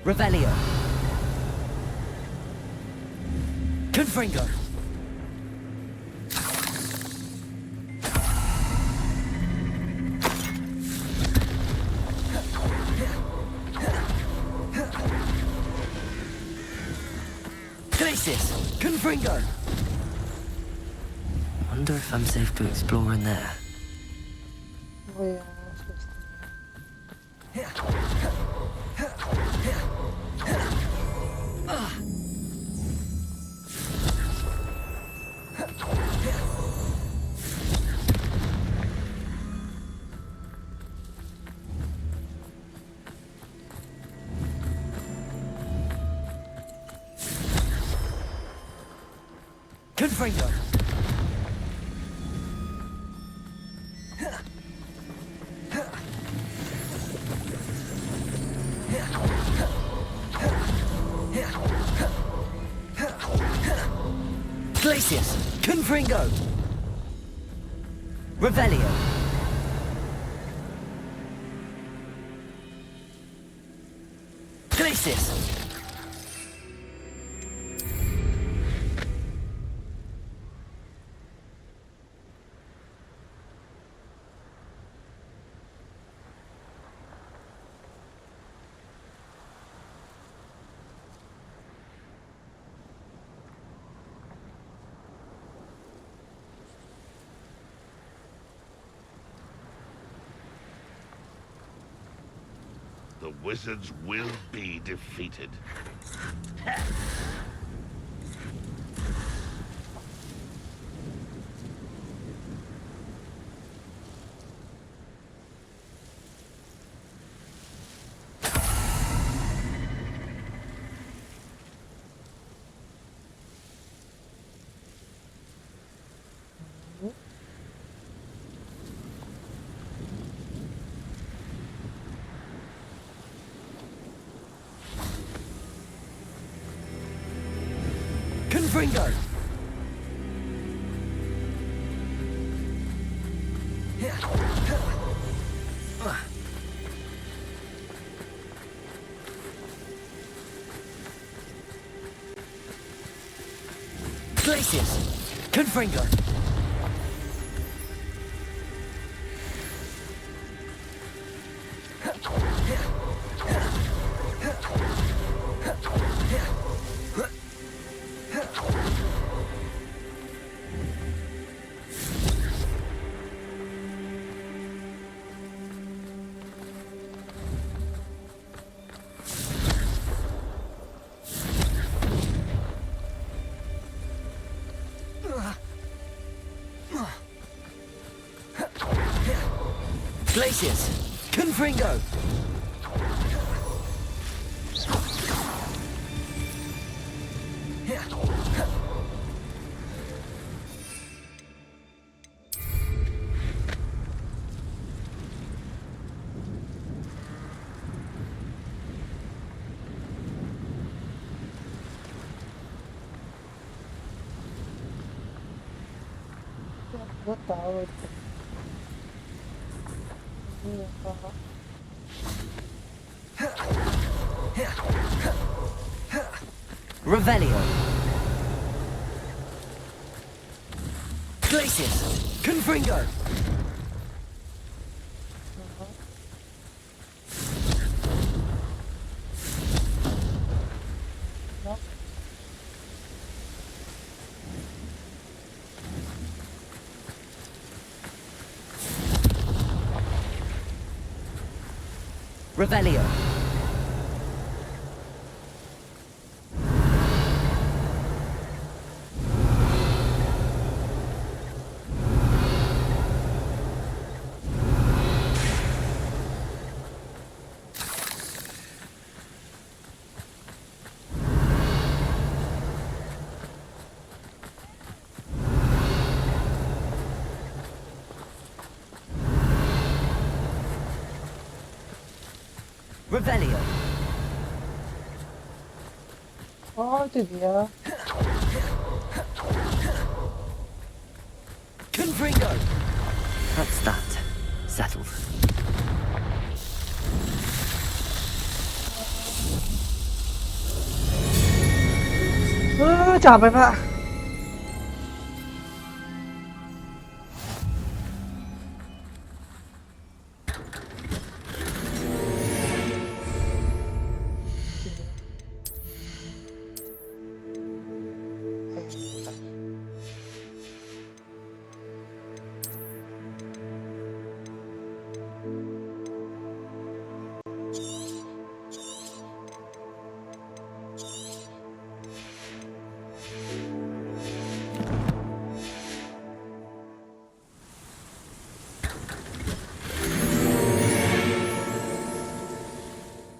[SPEAKER 6] Revelio. Confringo. Glacis. Confringo. Wonder if I'm safe to explore in there.
[SPEAKER 1] Oh iya, pasti.
[SPEAKER 6] Confringo. Glacius. Confringo. Revelio. Glacius.
[SPEAKER 11] The wizards will be defeated.
[SPEAKER 6] Confringo. Glacius. Confringo. Glacius. Confringo.
[SPEAKER 1] Gue tahu itu. Iya, Pak.
[SPEAKER 6] Revelio. Glacius. Confringo. Revelio. Revelio.
[SPEAKER 1] Oh, itu dia.
[SPEAKER 6] Confringo. That's that. Settled.
[SPEAKER 1] capek pak.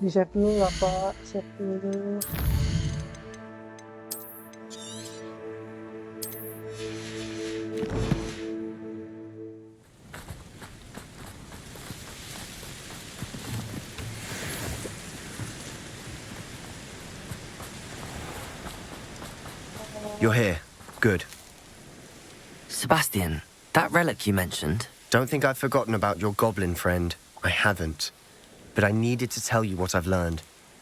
[SPEAKER 1] Di save dulu lah pak, save dulu.
[SPEAKER 12] You're here. Good.
[SPEAKER 6] Sebastian, that relic you mentioned.
[SPEAKER 12] Don't think I've forgotten about your goblin friend. I haven't. But I needed to tell you what I've learned.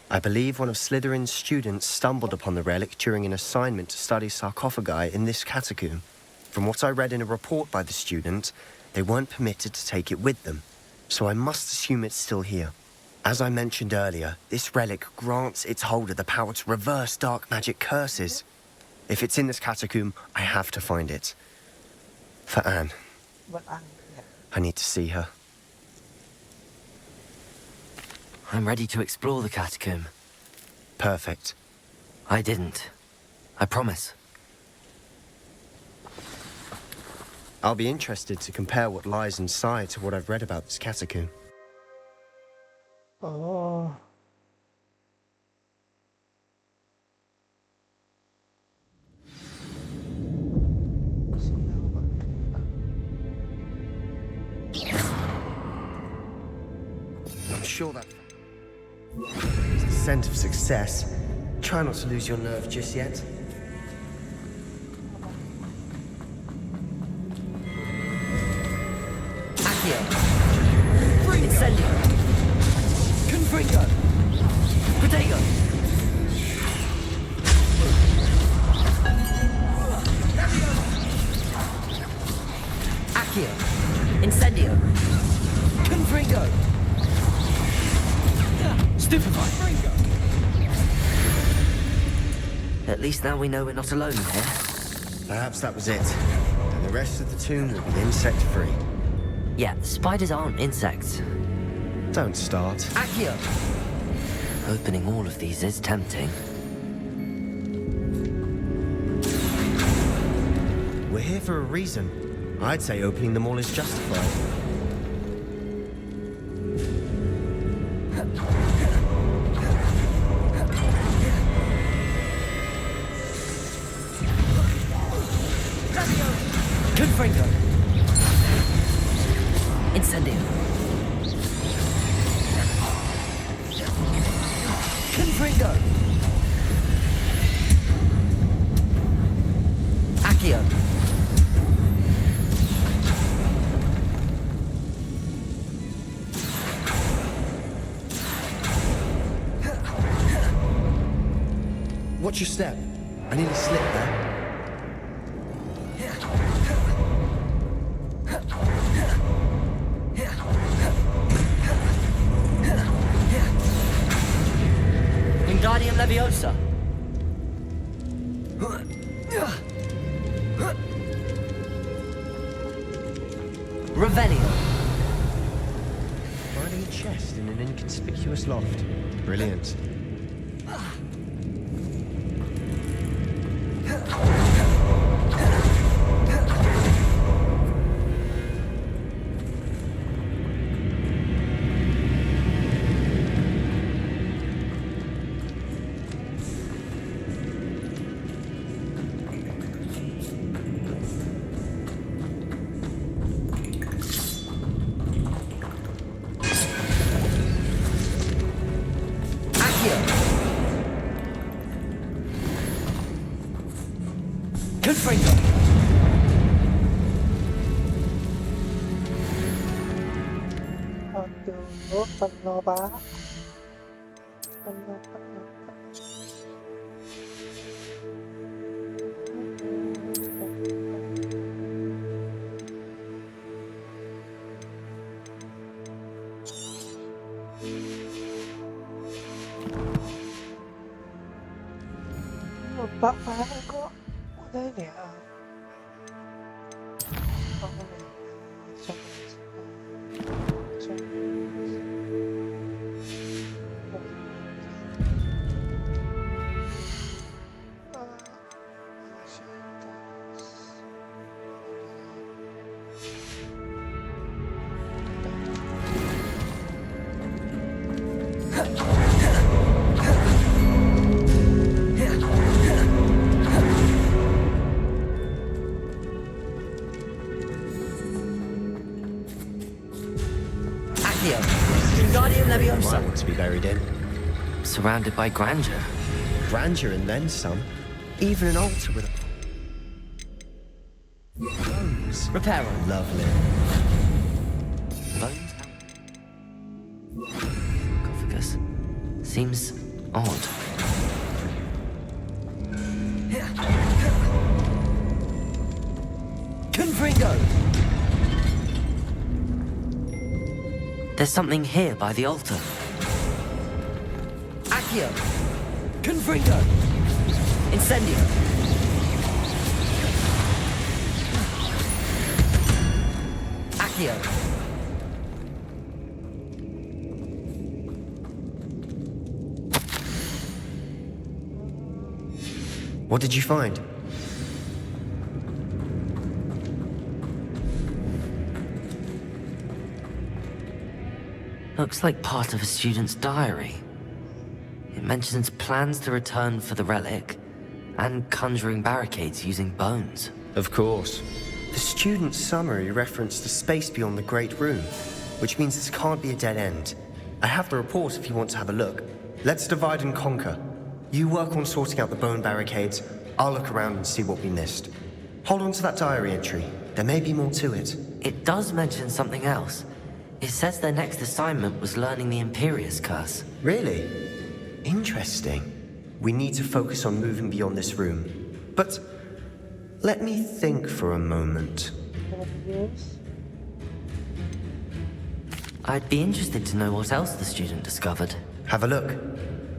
[SPEAKER 12] I believe one of Slytherin's students stumbled upon the relic during an assignment to study sarcophagi in this catacomb. From what I read in a report by the student, they weren't permitted to take it with them, so I must assume it's still here. As I mentioned earlier, this relic grants its holder the power to reverse dark magic curses. If it's in this catacomb, I have to find it. For Anne. I need to see her.
[SPEAKER 6] I'm ready to explore the catacomb.
[SPEAKER 12] Perfect.
[SPEAKER 6] I didn't. I promise.
[SPEAKER 12] I'll be interested to compare what lies inside to what I've read about this catacomb.
[SPEAKER 1] Oh.
[SPEAKER 12] I'm sure that it's the scent of success. Try not to lose your nerve just yet.
[SPEAKER 6] Accio. Incendio. Confringo. Protego. Accio. Incendio. Confringo. Stupefy. At least now we know we're not alone here.
[SPEAKER 12] Perhaps that was it. And the rest of the tomb will be insect-free.
[SPEAKER 6] Yeah, spiders aren't insects.
[SPEAKER 12] Don't start.
[SPEAKER 6] Accio! Opening all of these is tempting.
[SPEAKER 12] We're here for a reason. I'd say opening them all is justified.
[SPEAKER 6] Confringo. Incendio. Confringo. Accio.
[SPEAKER 12] Watch your step. I nearly slipped there.
[SPEAKER 6] Wingardium Leviosa. Revelio.
[SPEAKER 12] Finding a chest in an inconspicuous loft. Brilliant.
[SPEAKER 6] Confringo.
[SPEAKER 1] Aduh, penuh pak. Penuh. Pak kok udah ini ya? Oh,
[SPEAKER 12] Might want to be buried in.
[SPEAKER 6] Surrounded by grandeur.
[SPEAKER 12] Grandeur and then some. Even an altar with a... Bones.
[SPEAKER 6] Repair them.
[SPEAKER 12] Lovely.
[SPEAKER 6] Bones? Sarcophagus. Seems odd.
[SPEAKER 2] Confringo!
[SPEAKER 6] There's something here by the altar.
[SPEAKER 2] Accio! Confringo! Incendio! Accio!
[SPEAKER 12] What did you find?
[SPEAKER 6] Looks like part of a student's diary. It mentions plans to return for the relic and conjuring barricades using bones.
[SPEAKER 12] Of course. The student's summary referenced the space beyond the Great Room, which means this can't be a dead end. I have the report if you want to have a look. Let's divide and conquer. You work on sorting out the bone barricades. I'll look around and see what we missed. Hold on to that diary entry. There may be more to it.
[SPEAKER 6] It does mention something else. It says their next assignment was learning the Imperius Curse.
[SPEAKER 12] Really? Interesting. We need to focus on moving beyond this room. But let me think for a moment.
[SPEAKER 6] I'd be interested to know what else the student discovered.
[SPEAKER 12] Have a look.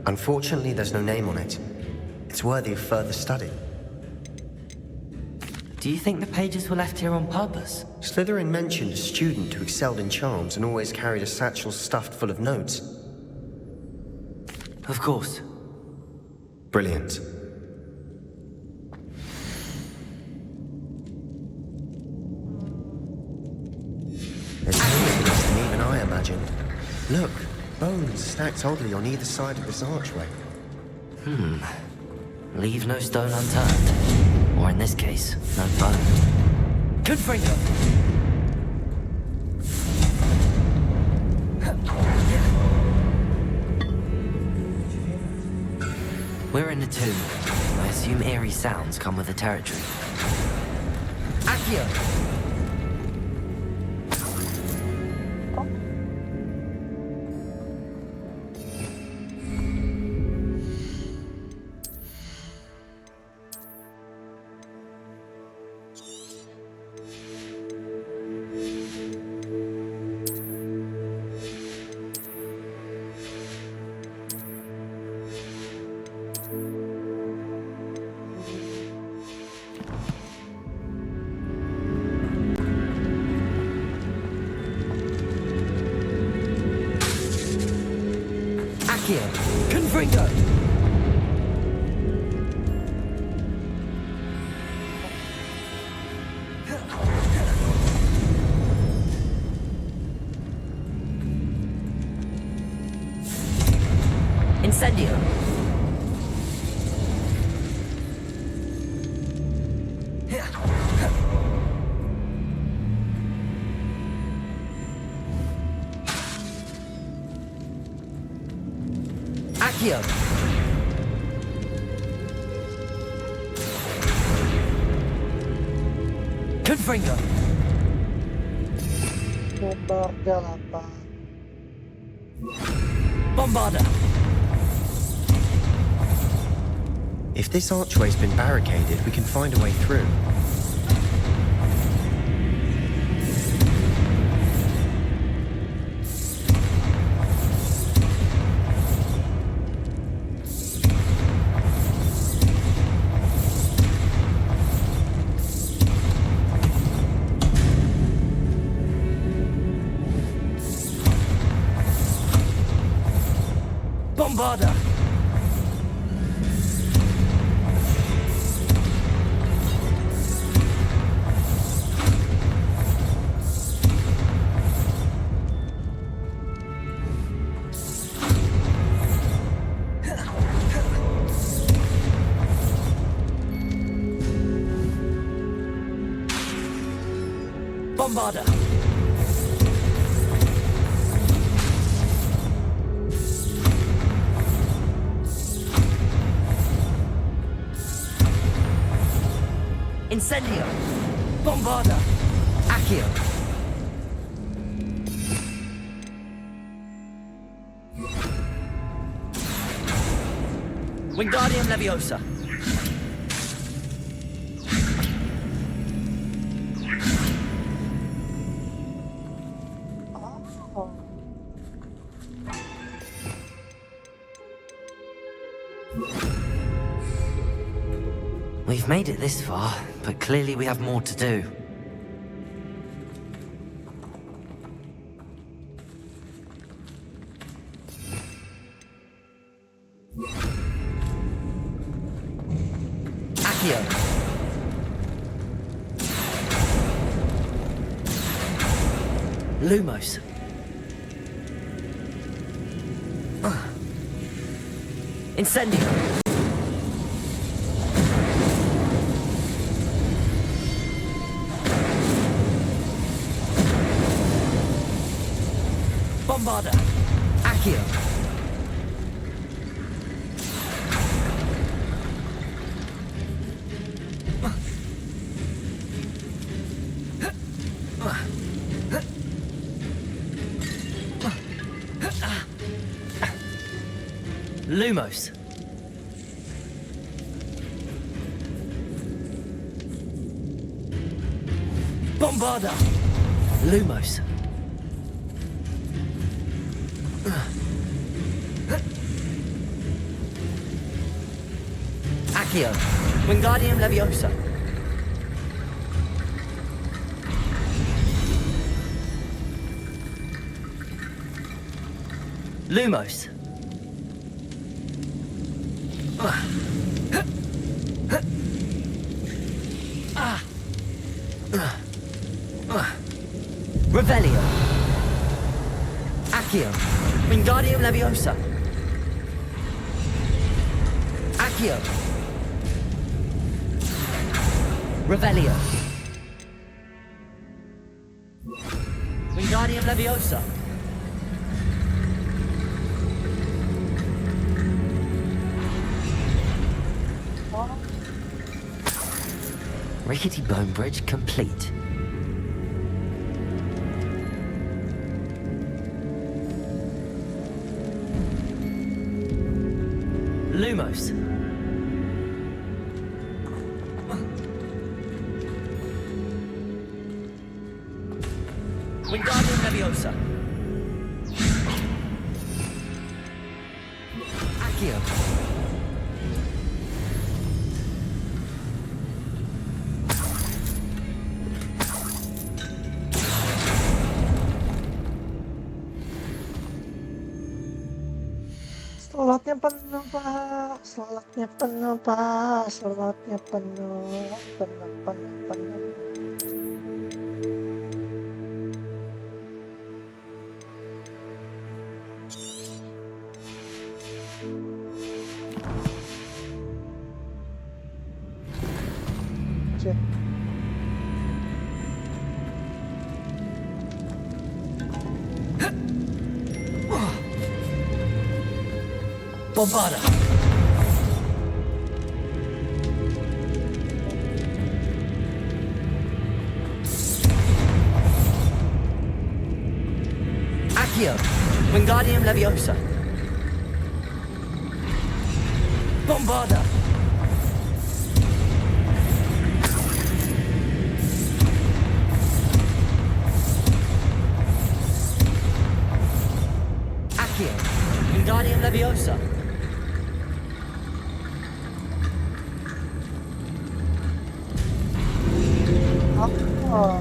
[SPEAKER 12] Unfortunately, there's no name on it. It's worthy of further study.
[SPEAKER 6] Do you think the pages were left here on purpose?
[SPEAKER 12] Slytherin mentioned a student who excelled in charms and always carried a satchel stuffed full of notes.
[SPEAKER 6] Of course.
[SPEAKER 12] Brilliant. There's more to this than even I imagined. Look, bones stacked oddly on either side of this archway.
[SPEAKER 6] Leave no stone unturned. Or in this case, no bone.
[SPEAKER 2] Confringo!
[SPEAKER 6] We're in a tomb. I assume eerie sounds come with the territory.
[SPEAKER 2] Accio! Accio! Confringo! Incendio! Accio! Confringo!
[SPEAKER 1] Bombarda.
[SPEAKER 2] Bombarda!
[SPEAKER 12] If this archway's been barricaded, we can find a way through.
[SPEAKER 5] Bombarda! Bombarda! Incendio! Bombarda! Accio! Wingardium Leviosa!
[SPEAKER 6] We've made it this far, but clearly we have more to do. Accio! Lumos! Incendio! Bombarda! Accio! Lumos! Bombarda! Lumos! Accio! Wingardium Leviosa! Lumos! Revelio! Accio! Wingardium Leviosa! Accio! Revelio! Wingardium Leviosa! Rickety bone bridge complete. Lumos. Wingardium Leviosa. Accio.
[SPEAKER 1] Slotnya penuh, Pak. Slotnya penuh, Pak. Slotnya penuh. Penuh. Cek.
[SPEAKER 5] Bombarda! Accio! Wingardium Leviosa! Bombarda! Accio! Wingardium Leviosa!
[SPEAKER 1] Oh.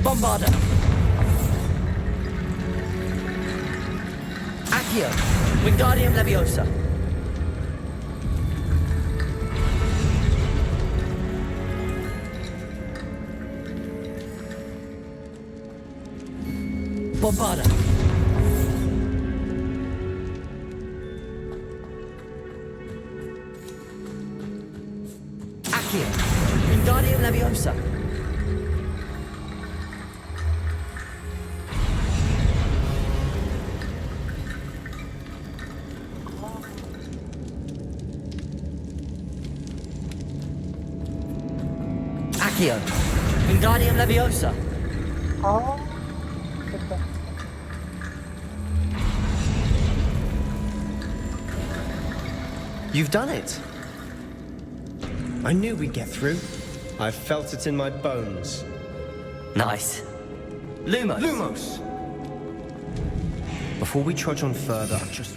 [SPEAKER 6] Bombarda. Accio. Wingardium Leviosa. Bombarda. Accio. Wingardium Leviosa. Accio. Wingardium Leviosa.
[SPEAKER 1] Oh, bentar.
[SPEAKER 12] You've done it. I knew we'd get through. I felt it in my bones.
[SPEAKER 6] Nice. Lumos.
[SPEAKER 12] Lumos! Before we trudge on further, I've just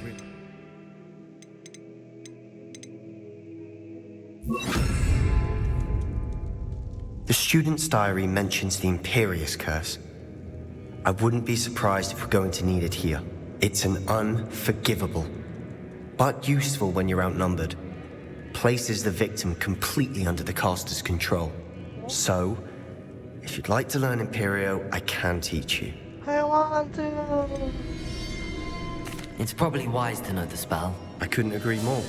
[SPEAKER 12] The student's diary mentions the Imperious Curse. I wouldn't be surprised if we're going to need it here. It's an unforgivable, but useful when you're outnumbered. Places the victim completely under the caster's control. So, if you'd like to learn Imperio, I can teach you.
[SPEAKER 1] I want to.
[SPEAKER 6] It's probably wise to know the spell.
[SPEAKER 12] I couldn't agree more.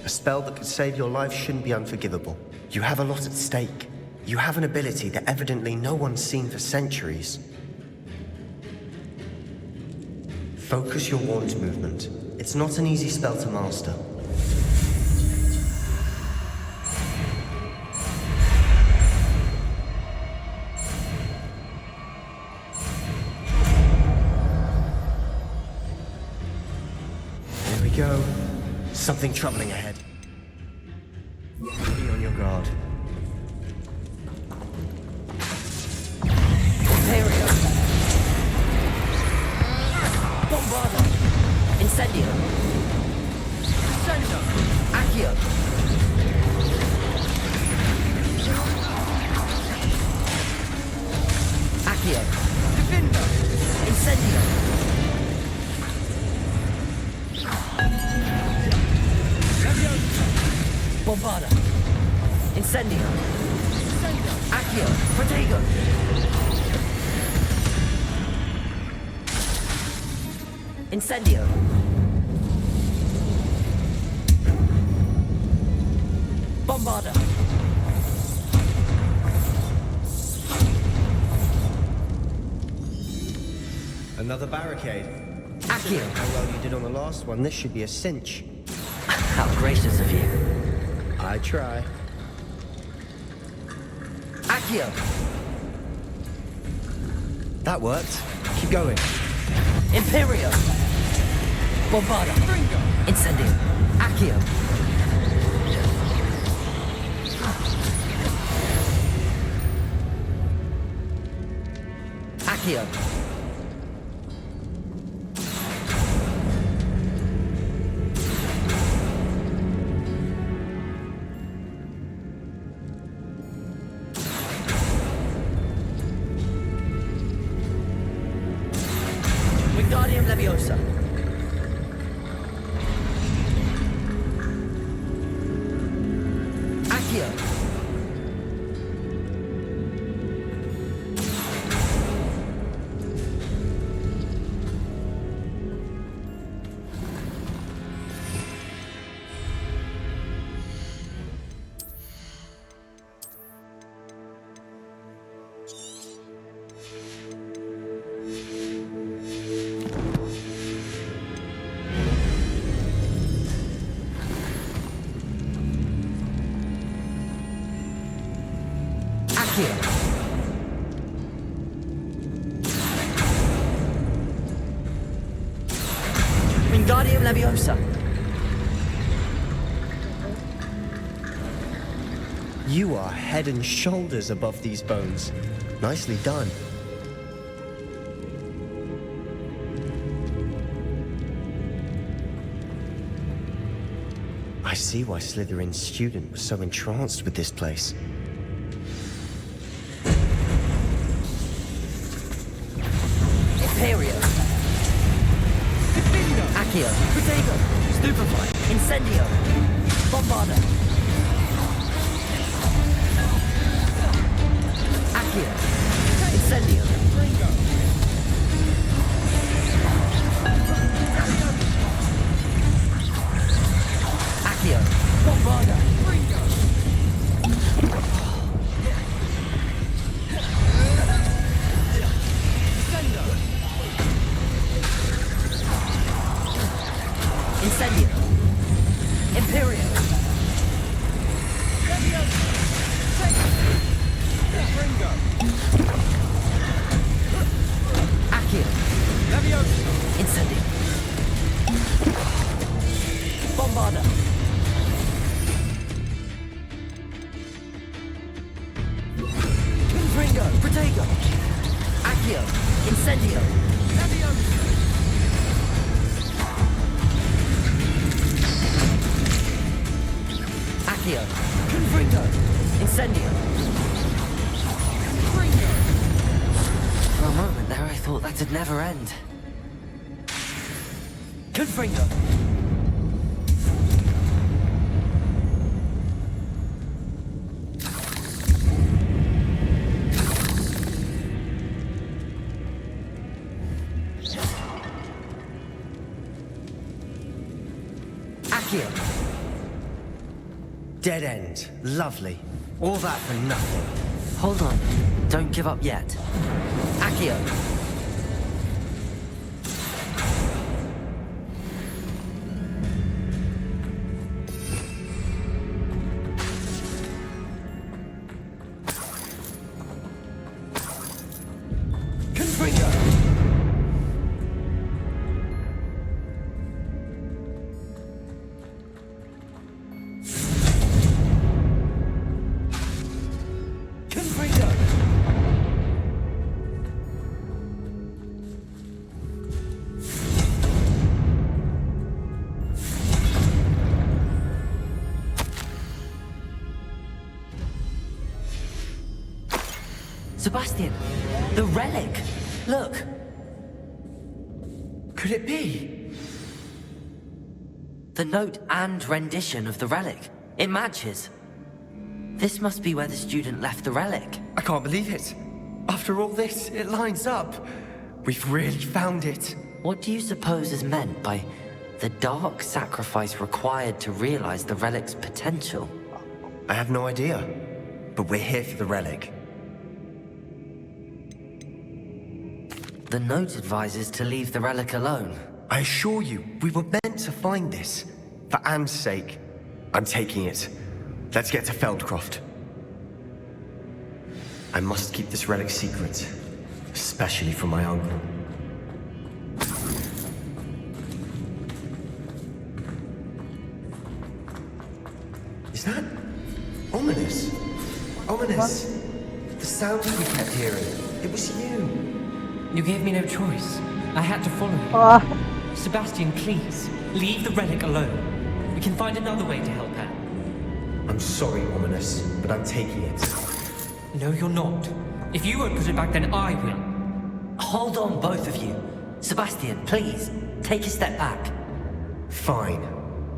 [SPEAKER 12] A spell that could save your life shouldn't be unforgivable. You have a lot at stake. You have an ability that evidently no one's seen for centuries. Focus your wand's movement. It's not an easy spell to master. There we go. Something troubling ahead. Be on your guard.
[SPEAKER 6] Imperio. Bombarda. Incendio. Crescendo. Accio. Accio. Defendo. Incendio. Bombarda. Incendio. Accio. Protego. Incendio. Bombarda.
[SPEAKER 12] Another barricade.
[SPEAKER 6] Accio.
[SPEAKER 12] How well you did on the last one, this should be a cinch.
[SPEAKER 6] How gracious of you.
[SPEAKER 12] I try.
[SPEAKER 6] Accio.
[SPEAKER 12] That worked. Keep going.
[SPEAKER 6] Imperio. Bombarda. Incendio. Accio. Accio. Wingardium Leviosa. Accio. Accio. Wingardium Leviosa.
[SPEAKER 12] You are head and shoulders above these bones. Nicely done. I see why Slytherin's student was so entranced with this place.
[SPEAKER 6] Accio, Protego, Stupefy, Incendio, Bombarda. Accio, Incendio. Accio, Bombarda. Incendio. Imperial. Accio. Incendio. Bombarda. Confringo. Protego. Accio. Incendio. Accio. Confringo. Incendio. For a moment there, I thought that'd never end. Confringo. Accio.
[SPEAKER 12] Dead end. Lovely. All that for nothing.
[SPEAKER 6] Hold on. Don't give up yet. Accio.
[SPEAKER 5] Confringo.
[SPEAKER 6] Sebastian, the relic! Look!
[SPEAKER 5] Could it be?
[SPEAKER 6] The note and rendition of the relic. It matches. This must be where the student left the relic.
[SPEAKER 12] I can't believe it. After all this, it lines up. We've really found it.
[SPEAKER 6] What do you suppose is meant by the dark sacrifice required to realize the relic's potential?
[SPEAKER 12] I have no idea. But we're here for the relic.
[SPEAKER 6] The note advises to leave the relic alone.
[SPEAKER 12] I assure you, we were meant to find this. For Anne's sake. I'm taking it. Let's get to Feldcroft. I must keep this relic secret. Especially from my uncle. Is that... ominous? Ominous. The sounds we kept hearing. It was you.
[SPEAKER 5] You gave me no choice. I had to follow you. Sebastian, please, leave the relic alone. We can find another way to help Anne.
[SPEAKER 12] I'm sorry, Ominous, but I'm taking it.
[SPEAKER 5] No, you're not. If you won't put it back, then I will.
[SPEAKER 6] Hold on, both of you. Sebastian, please, take a step back.
[SPEAKER 12] Fine,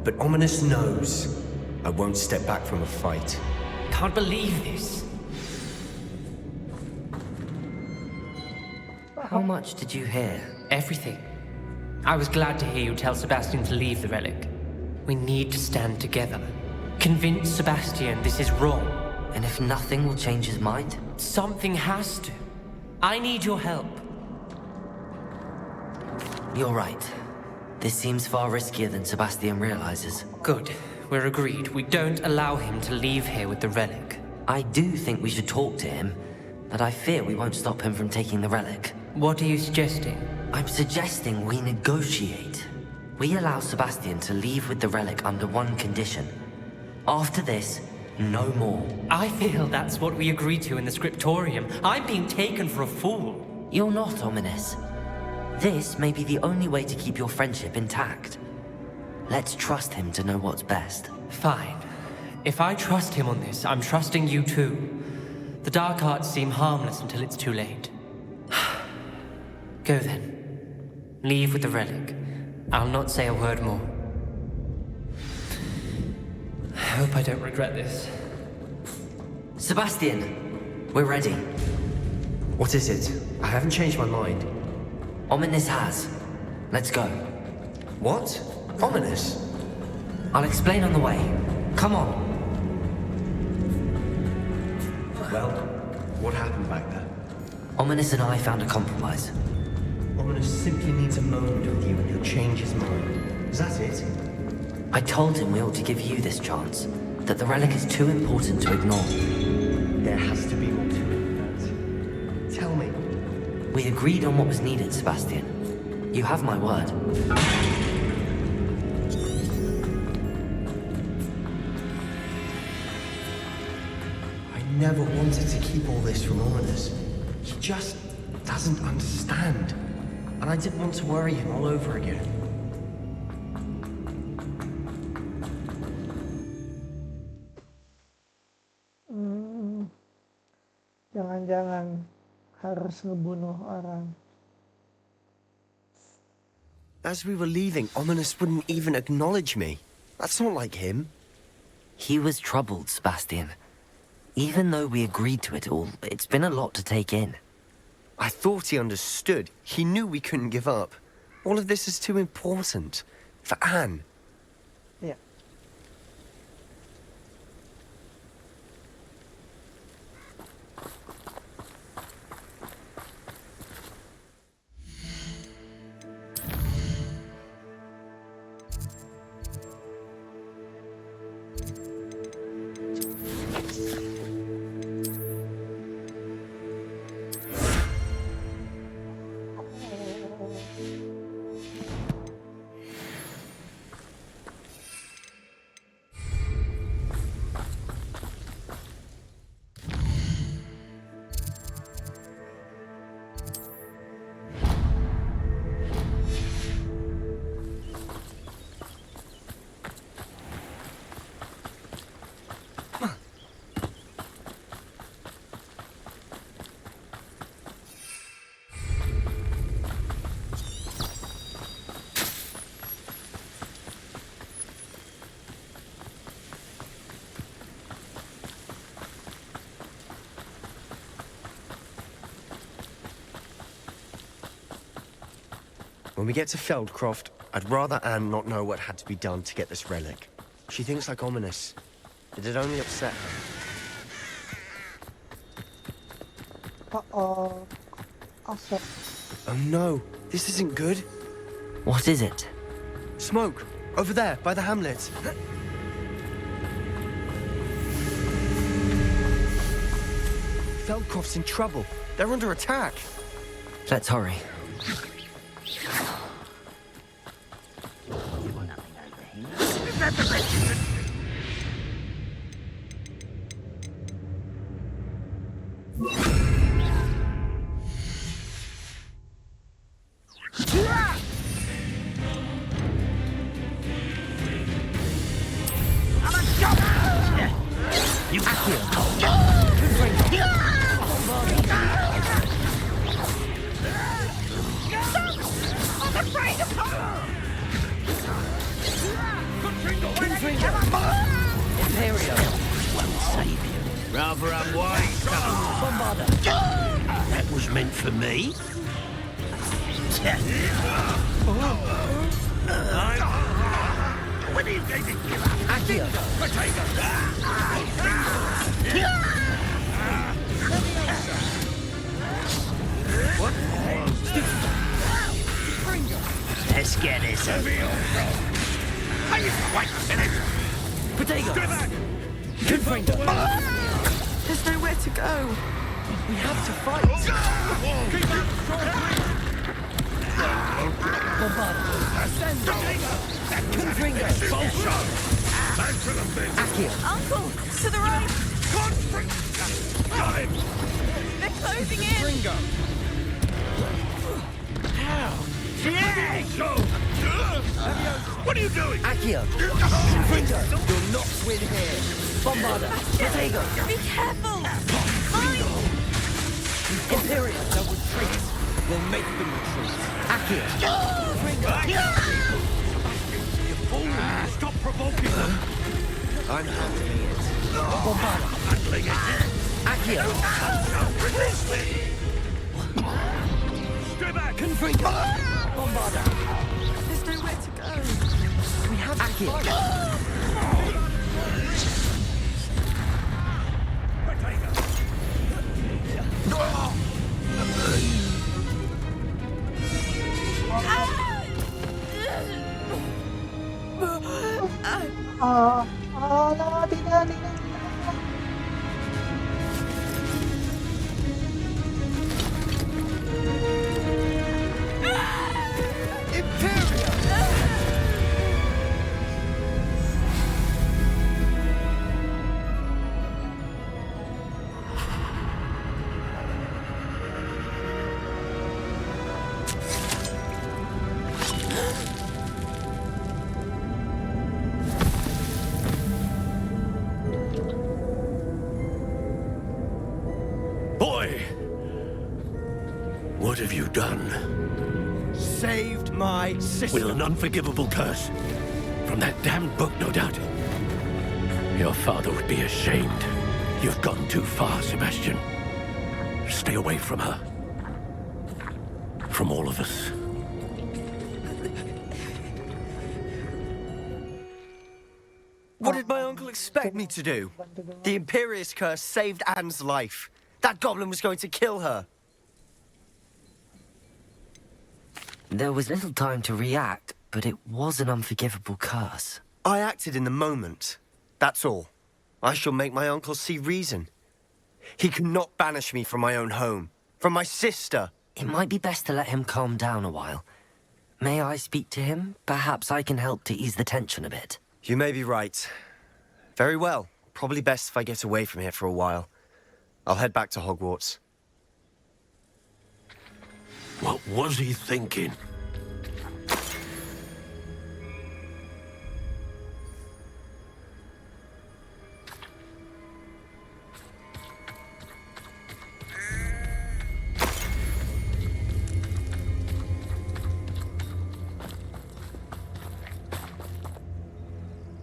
[SPEAKER 12] but Ominous knows I won't step back from a fight.
[SPEAKER 5] Can't believe this.
[SPEAKER 6] How much did you hear?
[SPEAKER 5] Everything. I was glad to hear you tell Sebastian to leave the relic. We need to stand together. Convince Sebastian this is wrong.
[SPEAKER 6] And if nothing will change his mind?
[SPEAKER 5] Something has to. I need your help.
[SPEAKER 6] You're right. This seems far riskier than Sebastian realizes.
[SPEAKER 5] Good. We're agreed. We don't allow him to leave here with the relic.
[SPEAKER 6] I do think we should talk to him, but I fear we won't stop him from taking the relic.
[SPEAKER 5] What are you suggesting?
[SPEAKER 6] I'm suggesting we negotiate. We allow Sebastian to leave with the relic under one condition. After this, no more.
[SPEAKER 5] I feel that's what we agreed to in the scriptorium. I'm being taken for a fool.
[SPEAKER 6] You're not, Ominous. This may be the only way to keep your friendship intact. Let's trust him to know what's best.
[SPEAKER 5] Fine. If I trust him on this, I'm trusting you too. The dark arts seem harmless until it's too late. Go then. Leave with the relic.
[SPEAKER 6] I'll not say a word more.
[SPEAKER 5] I hope I don't regret this.
[SPEAKER 6] Sebastian, we're ready.
[SPEAKER 13] What is it? I haven't changed my mind.
[SPEAKER 6] Ominous has. Let's go.
[SPEAKER 13] What? Ominous?
[SPEAKER 6] I'll explain on the way. Come on.
[SPEAKER 13] Well, what happened back there?
[SPEAKER 6] Ominous and I found a compromise.
[SPEAKER 13] Ominous simply needs a moment with you and he'll change his mind. Is that it?
[SPEAKER 6] I told him we ought to give you this chance, that the relic is too important to ignore.
[SPEAKER 13] There has to be more to it than that. Tell me.
[SPEAKER 6] We agreed on what was needed, Sebastian. You have my word.
[SPEAKER 13] I never wanted to keep all this from Ominous. He just doesn't understand. And I didn't want to worry him all over again.
[SPEAKER 1] Jangan-jangan harus ngebunuh orang.
[SPEAKER 12] As we were leaving, Ominous wouldn't even acknowledge me. That's not like him.
[SPEAKER 6] He was troubled, Sebastian. Even though we agreed to it all, it's been a lot to take in.
[SPEAKER 12] I thought he understood. He knew we couldn't give up. All of this is too important. For Anne.
[SPEAKER 1] Yeah.
[SPEAKER 12] When we get to Feldcroft, I'd rather Anne not know what had to be done to get this relic. She thinks like Ominous. It'd only upset her.
[SPEAKER 1] Uh-oh. Awesome.
[SPEAKER 12] Oh no, this isn't good.
[SPEAKER 6] What is it?
[SPEAKER 12] Smoke! Over there, by the hamlet. Feldcroft's in trouble. They're under attack.
[SPEAKER 6] Let's hurry.
[SPEAKER 2] Rather unwise. That was meant for me. What are you going to give up?
[SPEAKER 6] Accio!
[SPEAKER 2] What? Let's get this over. Are you quite finished?
[SPEAKER 6] Potato!
[SPEAKER 10] There's nowhere to go.
[SPEAKER 12] We have to fight.
[SPEAKER 10] Uncle, to the right. They're closing in.
[SPEAKER 2] What are you doing?
[SPEAKER 6] Accio!
[SPEAKER 12] You'll not win here.
[SPEAKER 6] Bombarda! Potato!
[SPEAKER 10] Be careful. Mine.
[SPEAKER 6] Imperial!
[SPEAKER 12] Double tricks.
[SPEAKER 13] will make them retreat.
[SPEAKER 2] Akio! You fool! Stop provoking them!
[SPEAKER 13] I'm handling it.
[SPEAKER 2] Handling it!
[SPEAKER 6] Akio!
[SPEAKER 2] Release me! Stay back!
[SPEAKER 13] Confringo!
[SPEAKER 6] Bombarda!
[SPEAKER 3] There's nowhere to go.
[SPEAKER 13] We have to
[SPEAKER 6] Akio!
[SPEAKER 13] fight.
[SPEAKER 1] Tidak.
[SPEAKER 2] Boy! What have you done?
[SPEAKER 13] Saved my sister.
[SPEAKER 2] With an unforgivable curse. From that damned book, no doubt. Your father would be ashamed. You've gone too far, Sebastian. Stay away from her. From all of us.
[SPEAKER 13] What did my uncle expect me to do? The Imperious curse saved Anne's life. That goblin was going to kill her.
[SPEAKER 6] There was little time to react, but it was an unforgivable curse.
[SPEAKER 12] I acted in the moment. That's all. I shall make my uncle see reason. He cannot banish me from my own home, from my sister.
[SPEAKER 6] It might be best to let him calm down a while. May I speak to him? Perhaps I can help to ease the tension a bit.
[SPEAKER 12] You may be right. Very well. Probably best if I get away from here for a while. I'll head back to Hogwarts.
[SPEAKER 2] What was he thinking?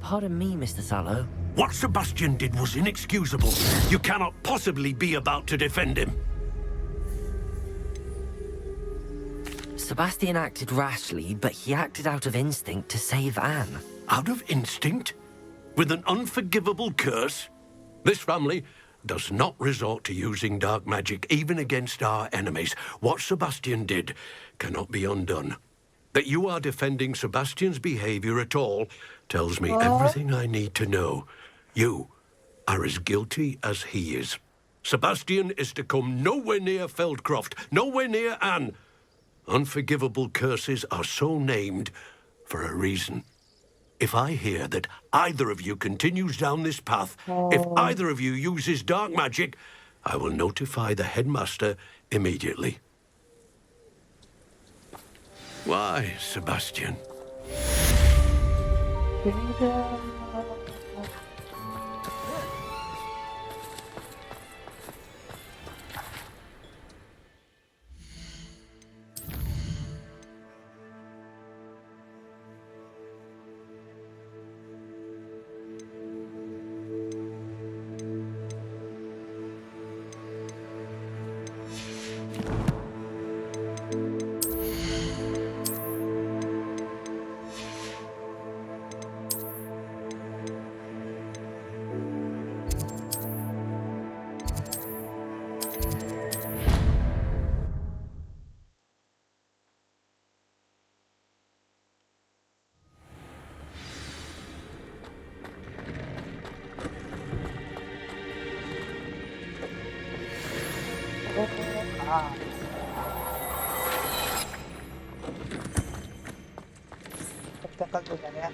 [SPEAKER 6] Pardon me, Mr. Sallow.
[SPEAKER 2] What Sebastian did was inexcusable. You cannot possibly be about to defend him.
[SPEAKER 6] Sebastian acted rashly, but he acted out of instinct to save Anne.
[SPEAKER 2] Out of instinct? With an unforgivable curse? This family does not resort to using dark magic even against our enemies. What Sebastian did cannot be undone. That you are defending Sebastian's behavior at all tells me everything I need to know. You are as guilty as he is. Sebastian is to come nowhere near Feldcroft, nowhere near Anne. Unforgivable curses are so named for a reason. If I hear that either of you continues down this path, if either of you uses dark magic, I will notify the headmaster immediately. Why, Sebastian?
[SPEAKER 1] Tertekan udah ya.